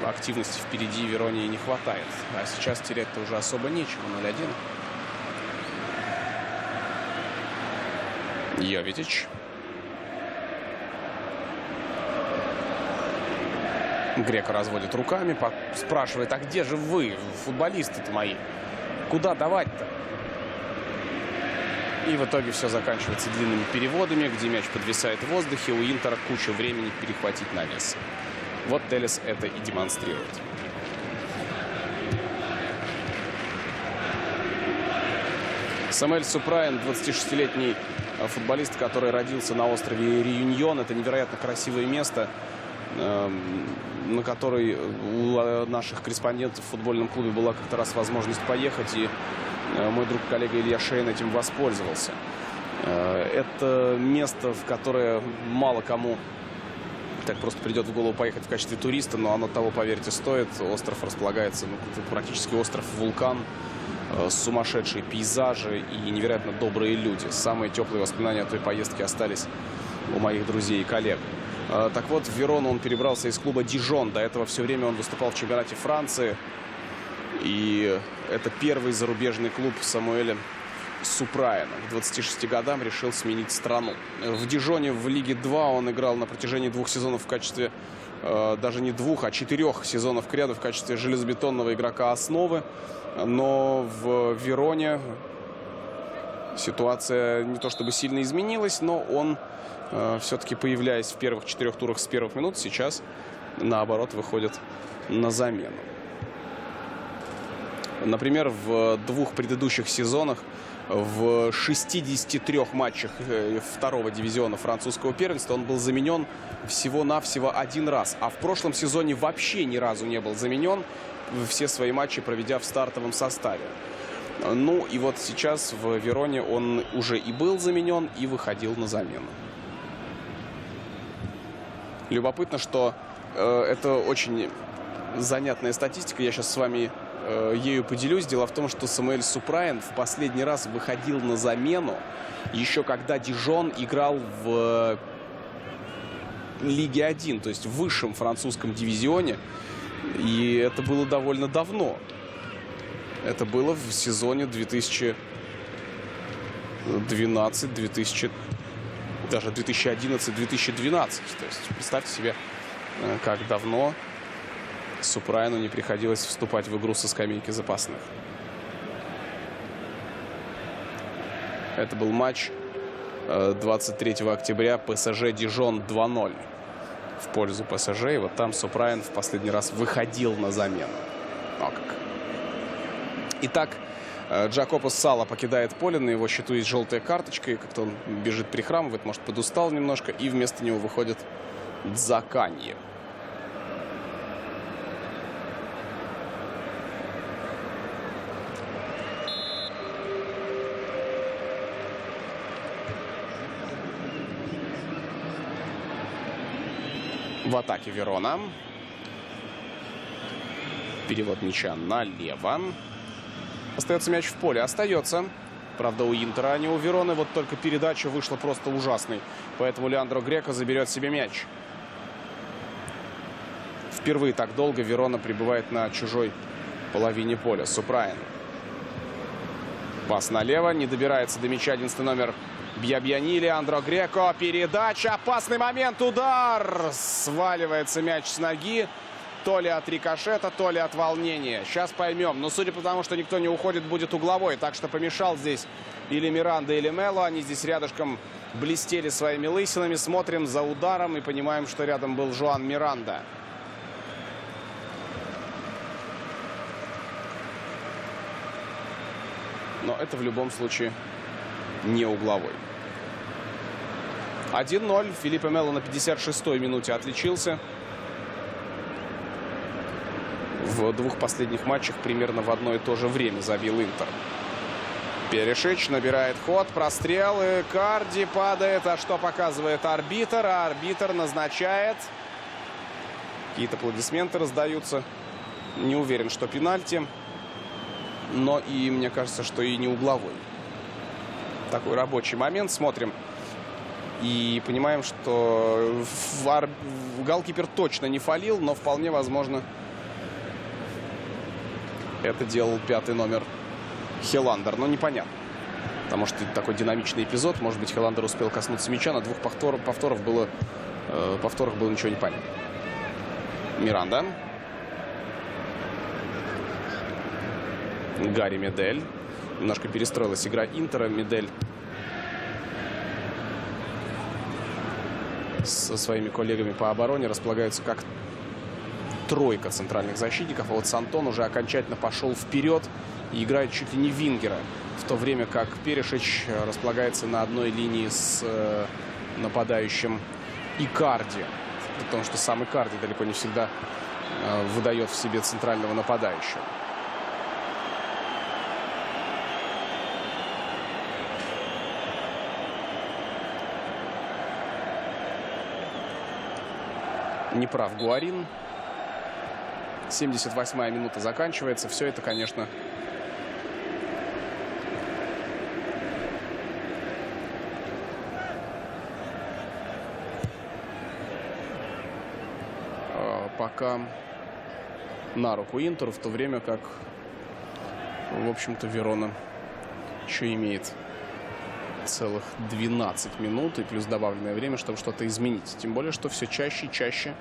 B: активности впереди Вероне не хватает. А сейчас терять-то уже особо нечего. 0-1. Йовитич. Греко разводит руками, спрашивает: а где же вы, футболисты-то мои? Куда давать-то? И в итоге все заканчивается длинными переводами, где мяч подвисает в воздухе. У Интера куча времени перехватить навес. Вот Телес это и демонстрирует. Самуэль Супраен, 26-летний футболист, который родился на острове Реюньон. Это невероятно красивое место, на который у наших корреспондентов в футбольном клубе была как-то раз возможность поехать. И мой друг, коллега Илья Шейн этим воспользовался. Это место, в которое мало кому так просто придет в голову поехать в качестве туриста, но оно того, поверьте, стоит. Остров располагается, практически остров-вулкан, сумасшедшие пейзажи и невероятно добрые люди. Самые теплые воспоминания о той поездке остались у моих друзей и коллег. Так вот, в Верону он перебрался из клуба «Дижон». До этого все время он выступал в чемпионате Франции. И это первый зарубежный клуб Самуэля Супраена. К 26 годам решил сменить страну. В Дижоне в Лиге 2 он играл на протяжении 2 сезонов в качестве, даже не 2, а 4 сезонов кряду в качестве железобетонного игрока основы. Но в Вероне ситуация не то чтобы сильно изменилась, но он все-таки, появляясь в первых 4 турах с первых минут, сейчас, наоборот, выходит на замену. Например, в 2 предыдущих сезонах, в 63 матчах 2-го дивизиона французского первенства он был заменен всего-навсего 1 раз. А в прошлом сезоне вообще ни разу не был заменен, все свои матчи проведя в стартовом составе. Ну и вот сейчас в Вероне он уже и был заменен, и выходил на замену. Любопытно, что это очень занятная статистика. Я сейчас с вами ею поделюсь. Дело в том, что Самуэль Супраен в последний раз выходил на замену еще когда Дижон играл в Лиге 1, то есть в высшем французском дивизионе. И это было довольно давно. Это было в сезоне 2012-2011-2012. То есть представьте себе, как давно Супраену не приходилось вступать в игру со скамейки запасных. Это был матч 23 октября, ПСЖ Дижон 2-0 в пользу ПСЖ. И вот там Супраен в последний раз выходил на замену. О как. Итак, Джакопо Сала покидает поле. На его счету есть желтая карточка. И как-то он бежит, прихрамывает, может, подустал немножко. И вместо него выходит Дзаканье. В атаке Верона. Перевод мяча налево. Остается мяч в поле. Остается. Правда, у Интера, а не у Вероны. Вот только передача вышла просто ужасной. Поэтому Леандро Греко заберет себе мяч. Впервые так долго Верона пребывает на чужой половине поля. Супраен. Пас налево. Не добирается до мяча 11-й номер Бьябьяни. Леандро Греко. Передача. Опасный момент. Удар. Сваливается мяч с ноги. То ли от рикошета, то ли от волнения. Сейчас поймем. Но судя по тому, что никто не уходит, будет угловой. Так что помешал здесь или Миранда, или Мело. Они здесь рядышком блестели своими лысинами. Смотрим за ударом и понимаем, что рядом был Жуан Миранда. Но это в любом случае не угловой. 1-0. Филиппе Мело на 56-й минуте отличился. В 2 последних матчах примерно в одно и то же время забил Интер. Перешич набирает ход, прострел, и Карди падает. А что показывает арбитр? А арбитр назначает. Какие-то аплодисменты раздаются. Не уверен, что пенальти. Но и мне кажется, что и не угловой. Такой рабочий момент. Смотрим. И понимаем, что голкипер точно не фолил, но вполне возможно это делал 5-й номер Хеландер. Но непонятно. Потому что такой динамичный эпизод. Может быть, Хелландер успел коснуться мяча. На двух повторах было ничего не понятно. Миранда. Гарри Медель. Немножко перестроилась игра Интера. Медель со своими коллегами по обороне располагаются как тройка центральных защитников. А вот Сантон уже окончательно пошел вперед и играет чуть ли не вингера. В то время как Перешич располагается на одной линии с нападающим Икарди. Потому что сам Икарди далеко не всегда выдает в себе центрального нападающего. Неправ Гуарин. 78-я минута заканчивается. Все это, конечно, пока на руку Интеру, в то время как, в общем-то, Верона еще имеет целых 12 минут и плюс добавленное время, чтобы что-то изменить. Тем более, что все чаще и чаще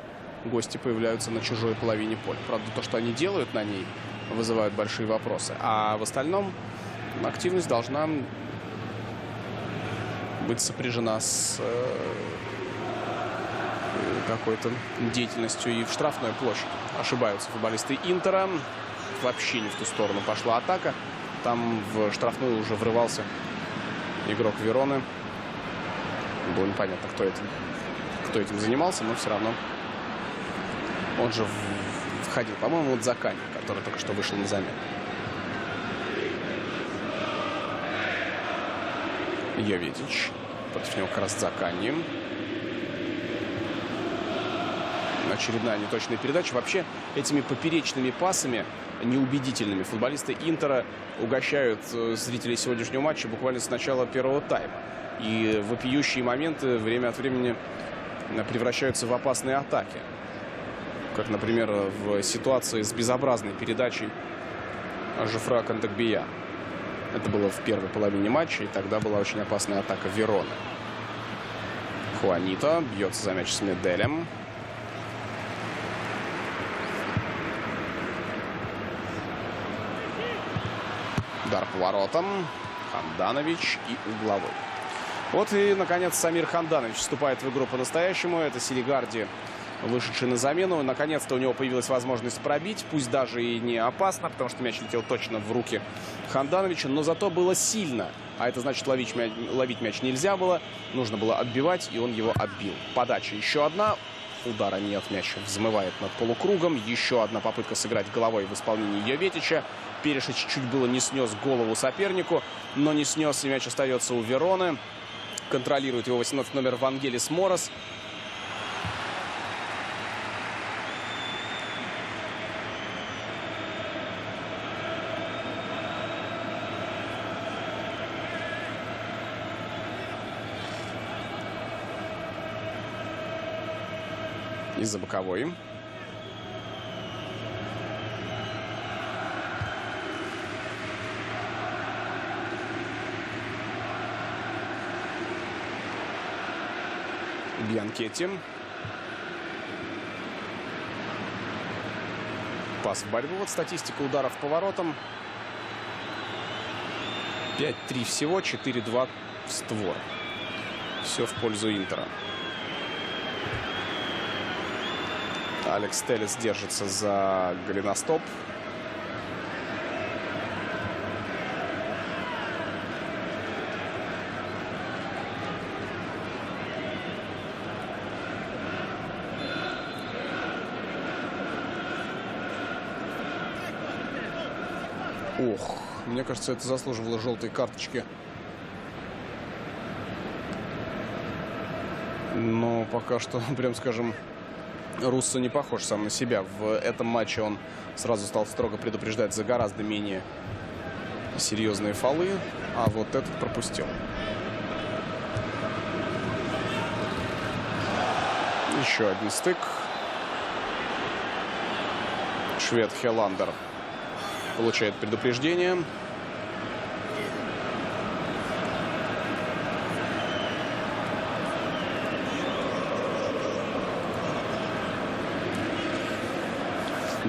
B: гости появляются на чужой половине поля. Правда, то, что они делают на ней, вызывают большие вопросы. А в остальном активность должна быть сопряжена с какой-то деятельностью и в штрафной площади. Ошибаются футболисты Интера. Вообще не в ту сторону пошла атака. Там в штрафную уже врывался игрок Вероны. Было непонятно, кто этим занимался, но все равно он же входил. По-моему, вот Закани, который только что вышел на замену. Йоведич. Против него как раз Закани. Очередная неточная передача. Вообще, этими поперечными пасами, неубедительными, футболисты Интера угощают зрителей сегодняшнего матча буквально с начала первого тайма. И вопиющие моменты время от времени превращаются в опасные атаки. Как, например, в ситуации с безобразной передачей Жофра Кандакбия. Это было в первой половине матча, и тогда была очень опасная атака Вероны. Хуанита бьется за мяч с Меделем. Удар по воротам. Ханданович и угловой. Вот и, наконец, Самир Ханданович вступает в игру по-настоящему. Это Селигарди, вышедший на замену. Наконец-то у него появилась возможность пробить. Пусть даже и не опасно, потому что мяч летел точно в руки Хандановича. Но зато было сильно. А это значит, ловить мяч нельзя было. Нужно было отбивать, и он его отбил. Подача еще одна. Удара нет. Мяч взмывает над полукругом. Еще одна попытка сыграть головой в исполнении Йоведича. Перешич чуть было не снес голову сопернику, но не снес, и мяч остается у Вероны. Контролирует его 18 номер Вангелис Морос. Из-за боковой. Бьянкетти. Пас в борьбу. Вот статистика ударов по воротам. 5-3 всего, 4-2 в створ. Все в пользу Интера. Алекс Телес держится за голеностоп. Ох, мне кажется, это заслуживало желтой карточки. Но пока что, прям скажем, Руссо не похож сам на себя. В этом матче он сразу стал строго предупреждать за гораздо менее серьезные фолы. А вот этот пропустил. Еще один стык. Швед Хелландер получает предупреждение.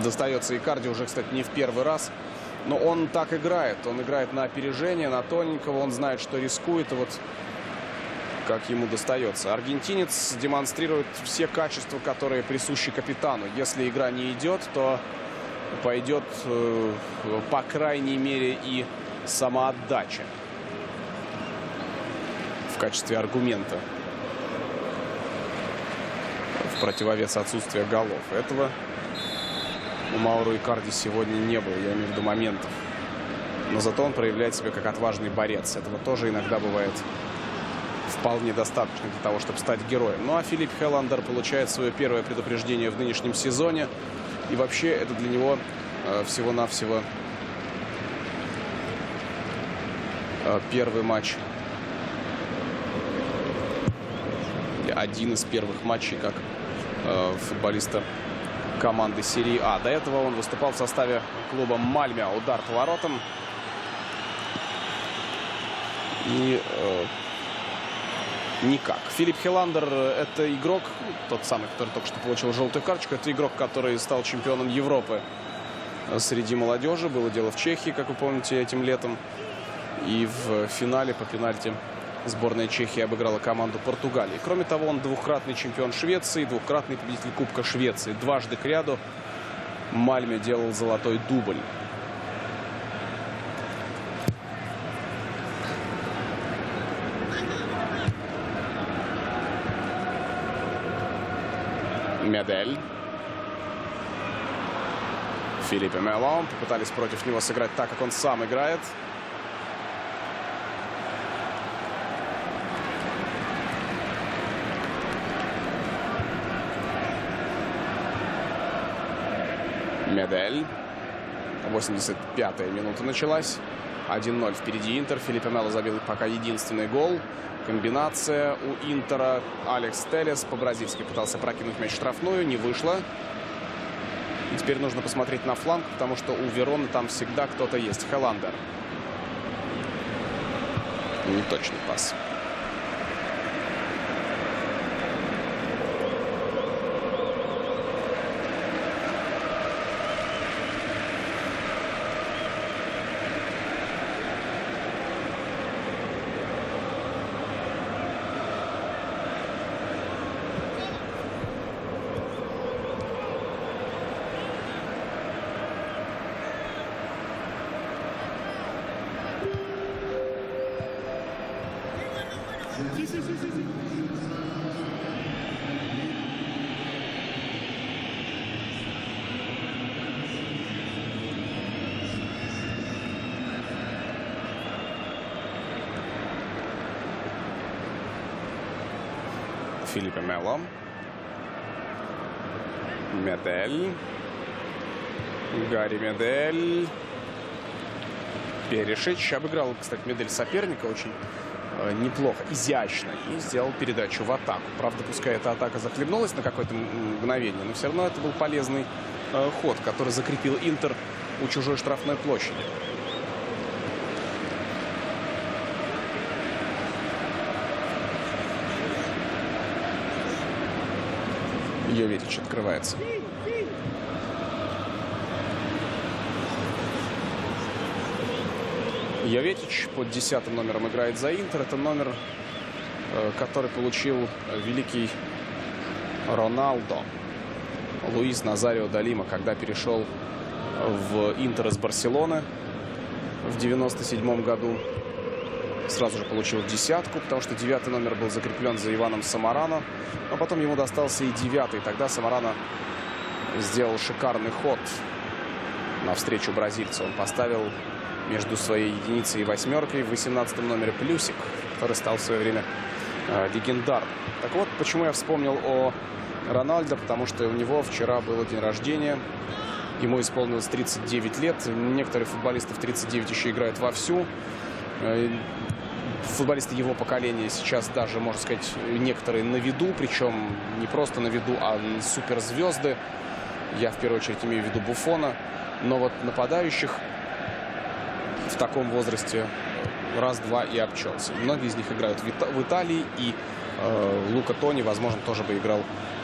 B: достается Икарди уже, кстати, не в первый раз. Но он так играет. Он играет на опережение, на тоненького. Он знает, что рискует. И вот как ему достается. Аргентинец демонстрирует все качества, которые присущи капитану. Если игра не идет, то пойдет, по крайней мере, и самоотдача в качестве аргумента в противовес отсутствия голов. Этого у Мауро Икарди сегодня не было, я имею в виду моментов. Но зато он проявляет себя как отважный борец. Этого тоже иногда бывает вполне достаточно для того, чтобы стать героем. Ну а Филипп Хелландер получает свое первое предупреждение в нынешнем сезоне. И вообще это для него всего-навсего первый матч. Один из первых матчей как футболиста команды серии А. До этого он выступал в составе клуба Мальме. Удар по воротам. И никак. Филипп Хелландер — это игрок, тот самый, который только что получил желтую карточку. Это игрок, который стал чемпионом Европы среди молодежи. Было дело в Чехии, как вы помните, этим летом. И в финале по пенальти сборная Чехии обыграла команду Португалии. Кроме того, он двукратный чемпион Швеции, двукратный победитель Кубка Швеции. Дважды к ряду Мальме делал золотой дубль. Медель. Филиппе Мело. Попытались против него сыграть так, как он сам играет. Медель. 85-я минута началась. 1-0 впереди Интер. Филиппе Мело забил пока единственный гол. Комбинация у Интера. Алекс Телес по-бразильски пытался прокинуть мяч в штрафную. Не вышло. И теперь нужно посмотреть на фланг, потому что у Вероны там всегда кто-то есть. Хелландер. Неточный пас. Филиппе Мело. Медель. Гарри Медель. Перешич. Обыграл, кстати, Медель соперника очень неплохо, изящно. И сделал передачу в атаку. Правда, пускай эта атака захлебнулась на какое-то мгновение, но все равно это был полезный ход, который закрепил Интер у чужой штрафной площади. Йовитич открывается. Йовитич под 10-м номером играет за Интер. Это номер, который получил великий Роналдо. Луис Назарио да Лима, когда перешел в Интер из Барселоны в 97 году. Сразу же получил 10-ку, потому что 9-й номер был закреплен за Иваном Самарано. Но потом ему достался и 9-й. Тогда Самарано сделал шикарный ход навстречу бразильцу. Он поставил между своей единицей и восьмеркой в 18-м номере плюсик, который стал в свое время легендарным. Так вот, почему я вспомнил о Рональдо, потому что у него вчера был день рождения. Ему исполнилось 39 лет. Некоторые футболисты в 39 еще играют вовсю. Футболисты его поколения сейчас даже, можно сказать, некоторые на виду. Причем не просто на виду, а суперзвезды. Я в первую очередь имею в виду Буффона. Но вот нападающих в таком возрасте раз-два и обчелся. Многие из них играют в Италии. И Лука Тони, возможно, тоже бы играл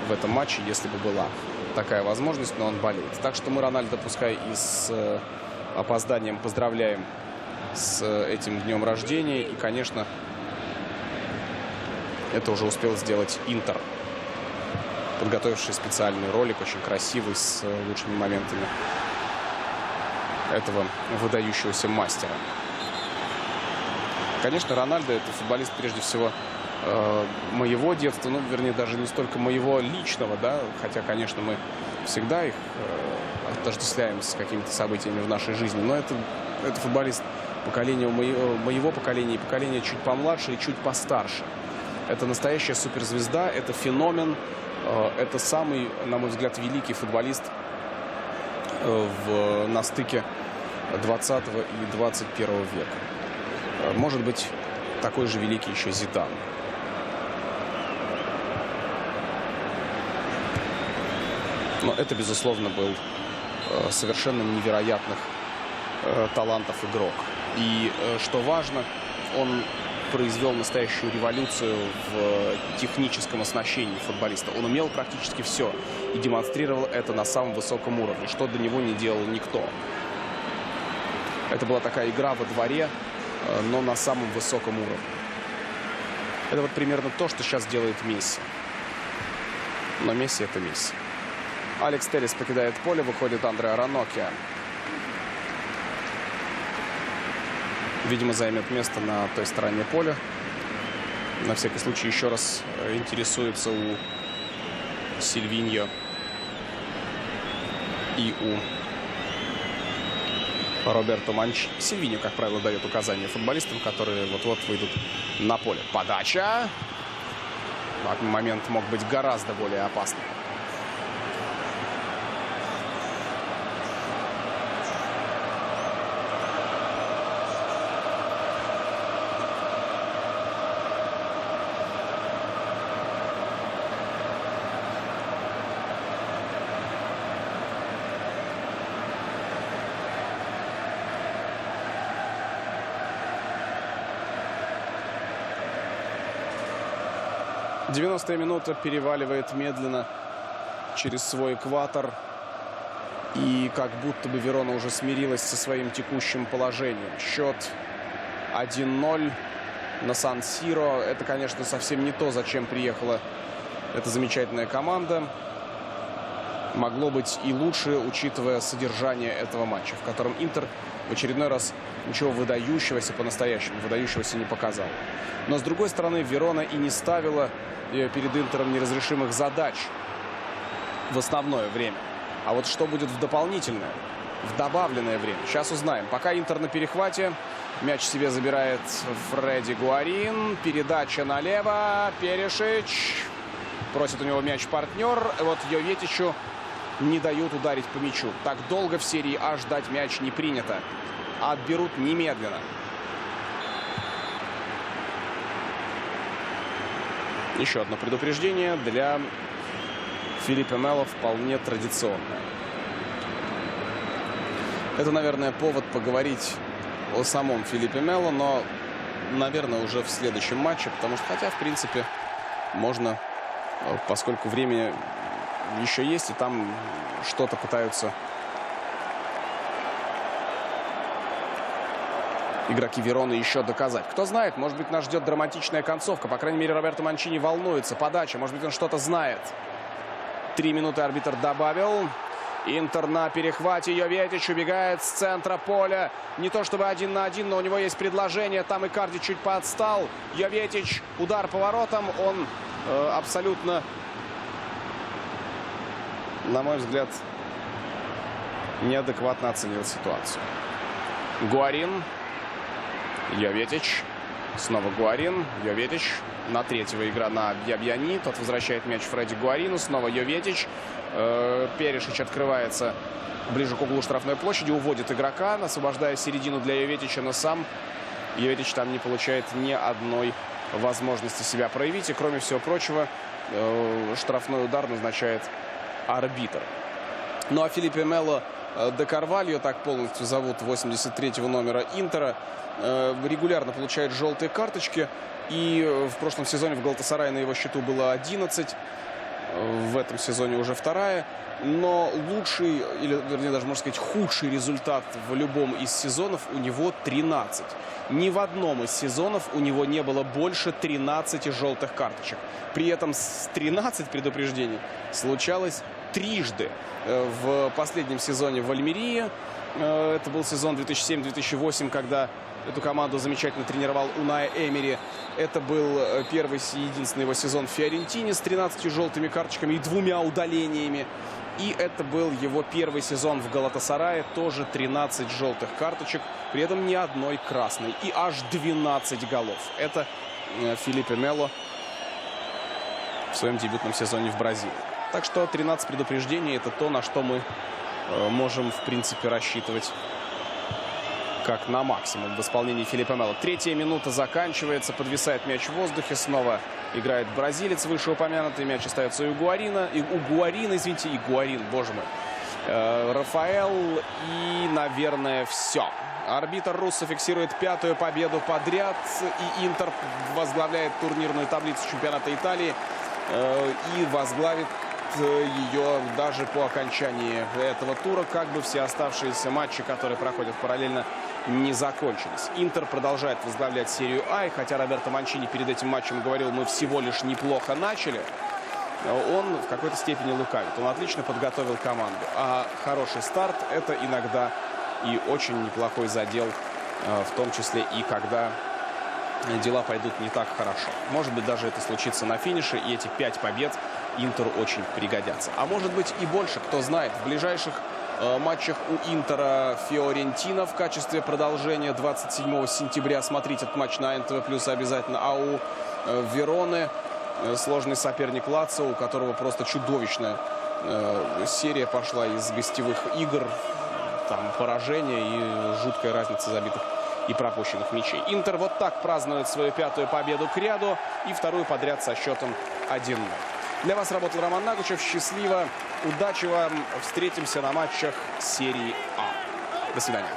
B: в этом матче, если бы была такая возможность, но он болеет. Так что мы Рональдо, пускай и с опозданием, поздравляем с этим днем рождения. И, конечно, это уже успел сделать Интер, подготовивший специальный ролик, очень красивый, с лучшими моментами этого выдающегося мастера. Конечно, Рональдо — это футболист, прежде всего, моего детства, ну, вернее, даже не столько моего личного, да, хотя, конечно, мы всегда их отождествляем с какими-то событиями в нашей жизни, но это футболист поколения моего поколения и поколения чуть помладше и чуть постарше. Это настоящая суперзвезда, это феномен, это самый, на мой взгляд, великий футболист на стыке 20 и 21 века. Может быть, такой же великий еще Зидан. Но это, безусловно, был совершенно невероятных талантов игрок. И, что важно, он произвел настоящую революцию в техническом оснащении футболиста. Он умел практически все и демонстрировал это на самом высоком уровне, что до него не делал никто. Это была такая игра во дворе, но на самом высоком уровне. Это вот примерно то, что сейчас делает Месси. Но Месси — это Месси. Алекс Теллес покидает поле, выходит Андреа Раноккия. Видимо, займет место на той стороне поля. На всякий случай еще раз интересуется у Сильвиньо и у Роберто Манчини. Сильвиньо, как правило, дает указания футболистам, которые вот-вот выйдут на поле. Подача. Момент мог быть гораздо более опасным. Девяностая минута переваливает медленно через свой экватор. И как будто бы Верона уже смирилась со своим текущим положением. Счет 1-0 на Сан-Сиро. Это, конечно, совсем не то, зачем приехала эта замечательная команда. Могло быть и лучше, учитывая содержание этого матча, в котором Интер в очередной раз ничего выдающегося, по-настоящему выдающегося, не показал. Но, с другой стороны, Верона и не ставила перед Интером неразрешимых задач в основное время. А вот что будет в дополнительное, в добавленное время, сейчас узнаем. Пока Интер на перехвате. Мяч себе забирает Фредди Гуарин. Передача налево. Перешич. Просит у него мяч партнер. Вот Йоветичу не дают ударить по мячу. Так долго в серии А ждать мяч не принято. Отберут немедленно. Еще одно предупреждение для Филиппе Мело, вполне традиционное. Это, наверное, повод поговорить о самом Филиппе Мело, но, наверное, уже в следующем матче, потому что, хотя, в принципе, можно, поскольку время еще есть, и там что-то пытаются игроки Вероны еще доказать. Кто знает, может быть, нас ждет драматичная концовка. По крайней мере, Роберто Манчини волнуется. Подача, может быть, он что-то знает. 3 минуты арбитр добавил. Интер на перехвате. Йоветич убегает с центра поля. Не то чтобы 1 на 1, но у него есть предложение. Там Икарди чуть поотстал. Йоветич, удар по воротам. Он абсолютно, на мой взгляд, неадекватно оценил ситуацию. Гуарин. Йоветич. Снова Гуарин. Йоветич. На третьего игра на Бьябьяни. Тот возвращает мяч Фредди Гуарину. Снова Йоветич. Перешич открывается ближе к углу штрафной площади. Уводит игрока, освобождая середину для Йоветича. Но сам Йоветич там не получает ни одной возможности себя проявить. И, кроме всего прочего, штрафной удар назначает арбитр. Ну а Филиппе Мело де Карвальо, так полностью зовут 83-го номера Интера, регулярно получает желтые карточки. И в прошлом сезоне в Галатасарае на его счету было 11. в этом сезоне уже вторая. Но лучший, или вернее даже можно сказать худший результат в любом из сезонов у него 13. Ни в одном из сезонов у него не было больше 13 желтых карточек. При этом с 13 предупреждений случалось трижды. В последнем сезоне в Альмерии, это был сезон 2007-2008, когда эту команду замечательно тренировал Унай Эмери. Это был первый и единственный его сезон в Фиорентине с 13 желтыми карточками и 2 удалениями. И это был его первый сезон в Галатасарае, тоже 13 желтых карточек, при этом ни одной красной. И аж 12 голов. Это Филиппе Мело в своем дебютном сезоне в Бразилии. Так что 13 предупреждений — это то, на что мы можем, в принципе, рассчитывать как на максимум в исполнении Филиппе Мело. 3-я минута заканчивается, подвисает мяч в воздухе, снова играет бразилец, вышеупомянутый. Мяч остается у Гуарина. Игуарин, боже мой. Рафаэл и, наверное, все. Арбитр Руссо фиксирует 5-ю победу подряд. И Интер возглавляет турнирную таблицу чемпионата Италии. И возглавит ее даже по окончании этого тура, как бы все оставшиеся матчи, которые проходят параллельно, не закончились. Интер продолжает возглавлять серию А, и хотя Роберто Манчини перед этим матчем говорил, мы всего лишь неплохо начали, он в какой-то степени лукавит. Он отлично подготовил команду. А хороший старт — это иногда и очень неплохой задел, в том числе и когда дела пойдут не так хорошо. Может быть, даже это случится на финише, и эти 5 побед Интеру очень пригодятся. А может быть и больше, кто знает. В ближайших матчах у Интера Фиорентина в качестве продолжения 27 сентября. Смотрите этот матч на НТВ+, обязательно. А у Вероны сложный соперник Лацио, у которого просто чудовищная серия пошла из гостевых игр. Там поражение и жуткая разница забитых и пропущенных мячей. Интер вот так празднует свою 5-ю победу к ряду и 2-ю подряд со счетом 1-0. Для вас работал Роман Нагучев. Счастливо, удачи вам. Встретимся на матчах серии А. До свидания.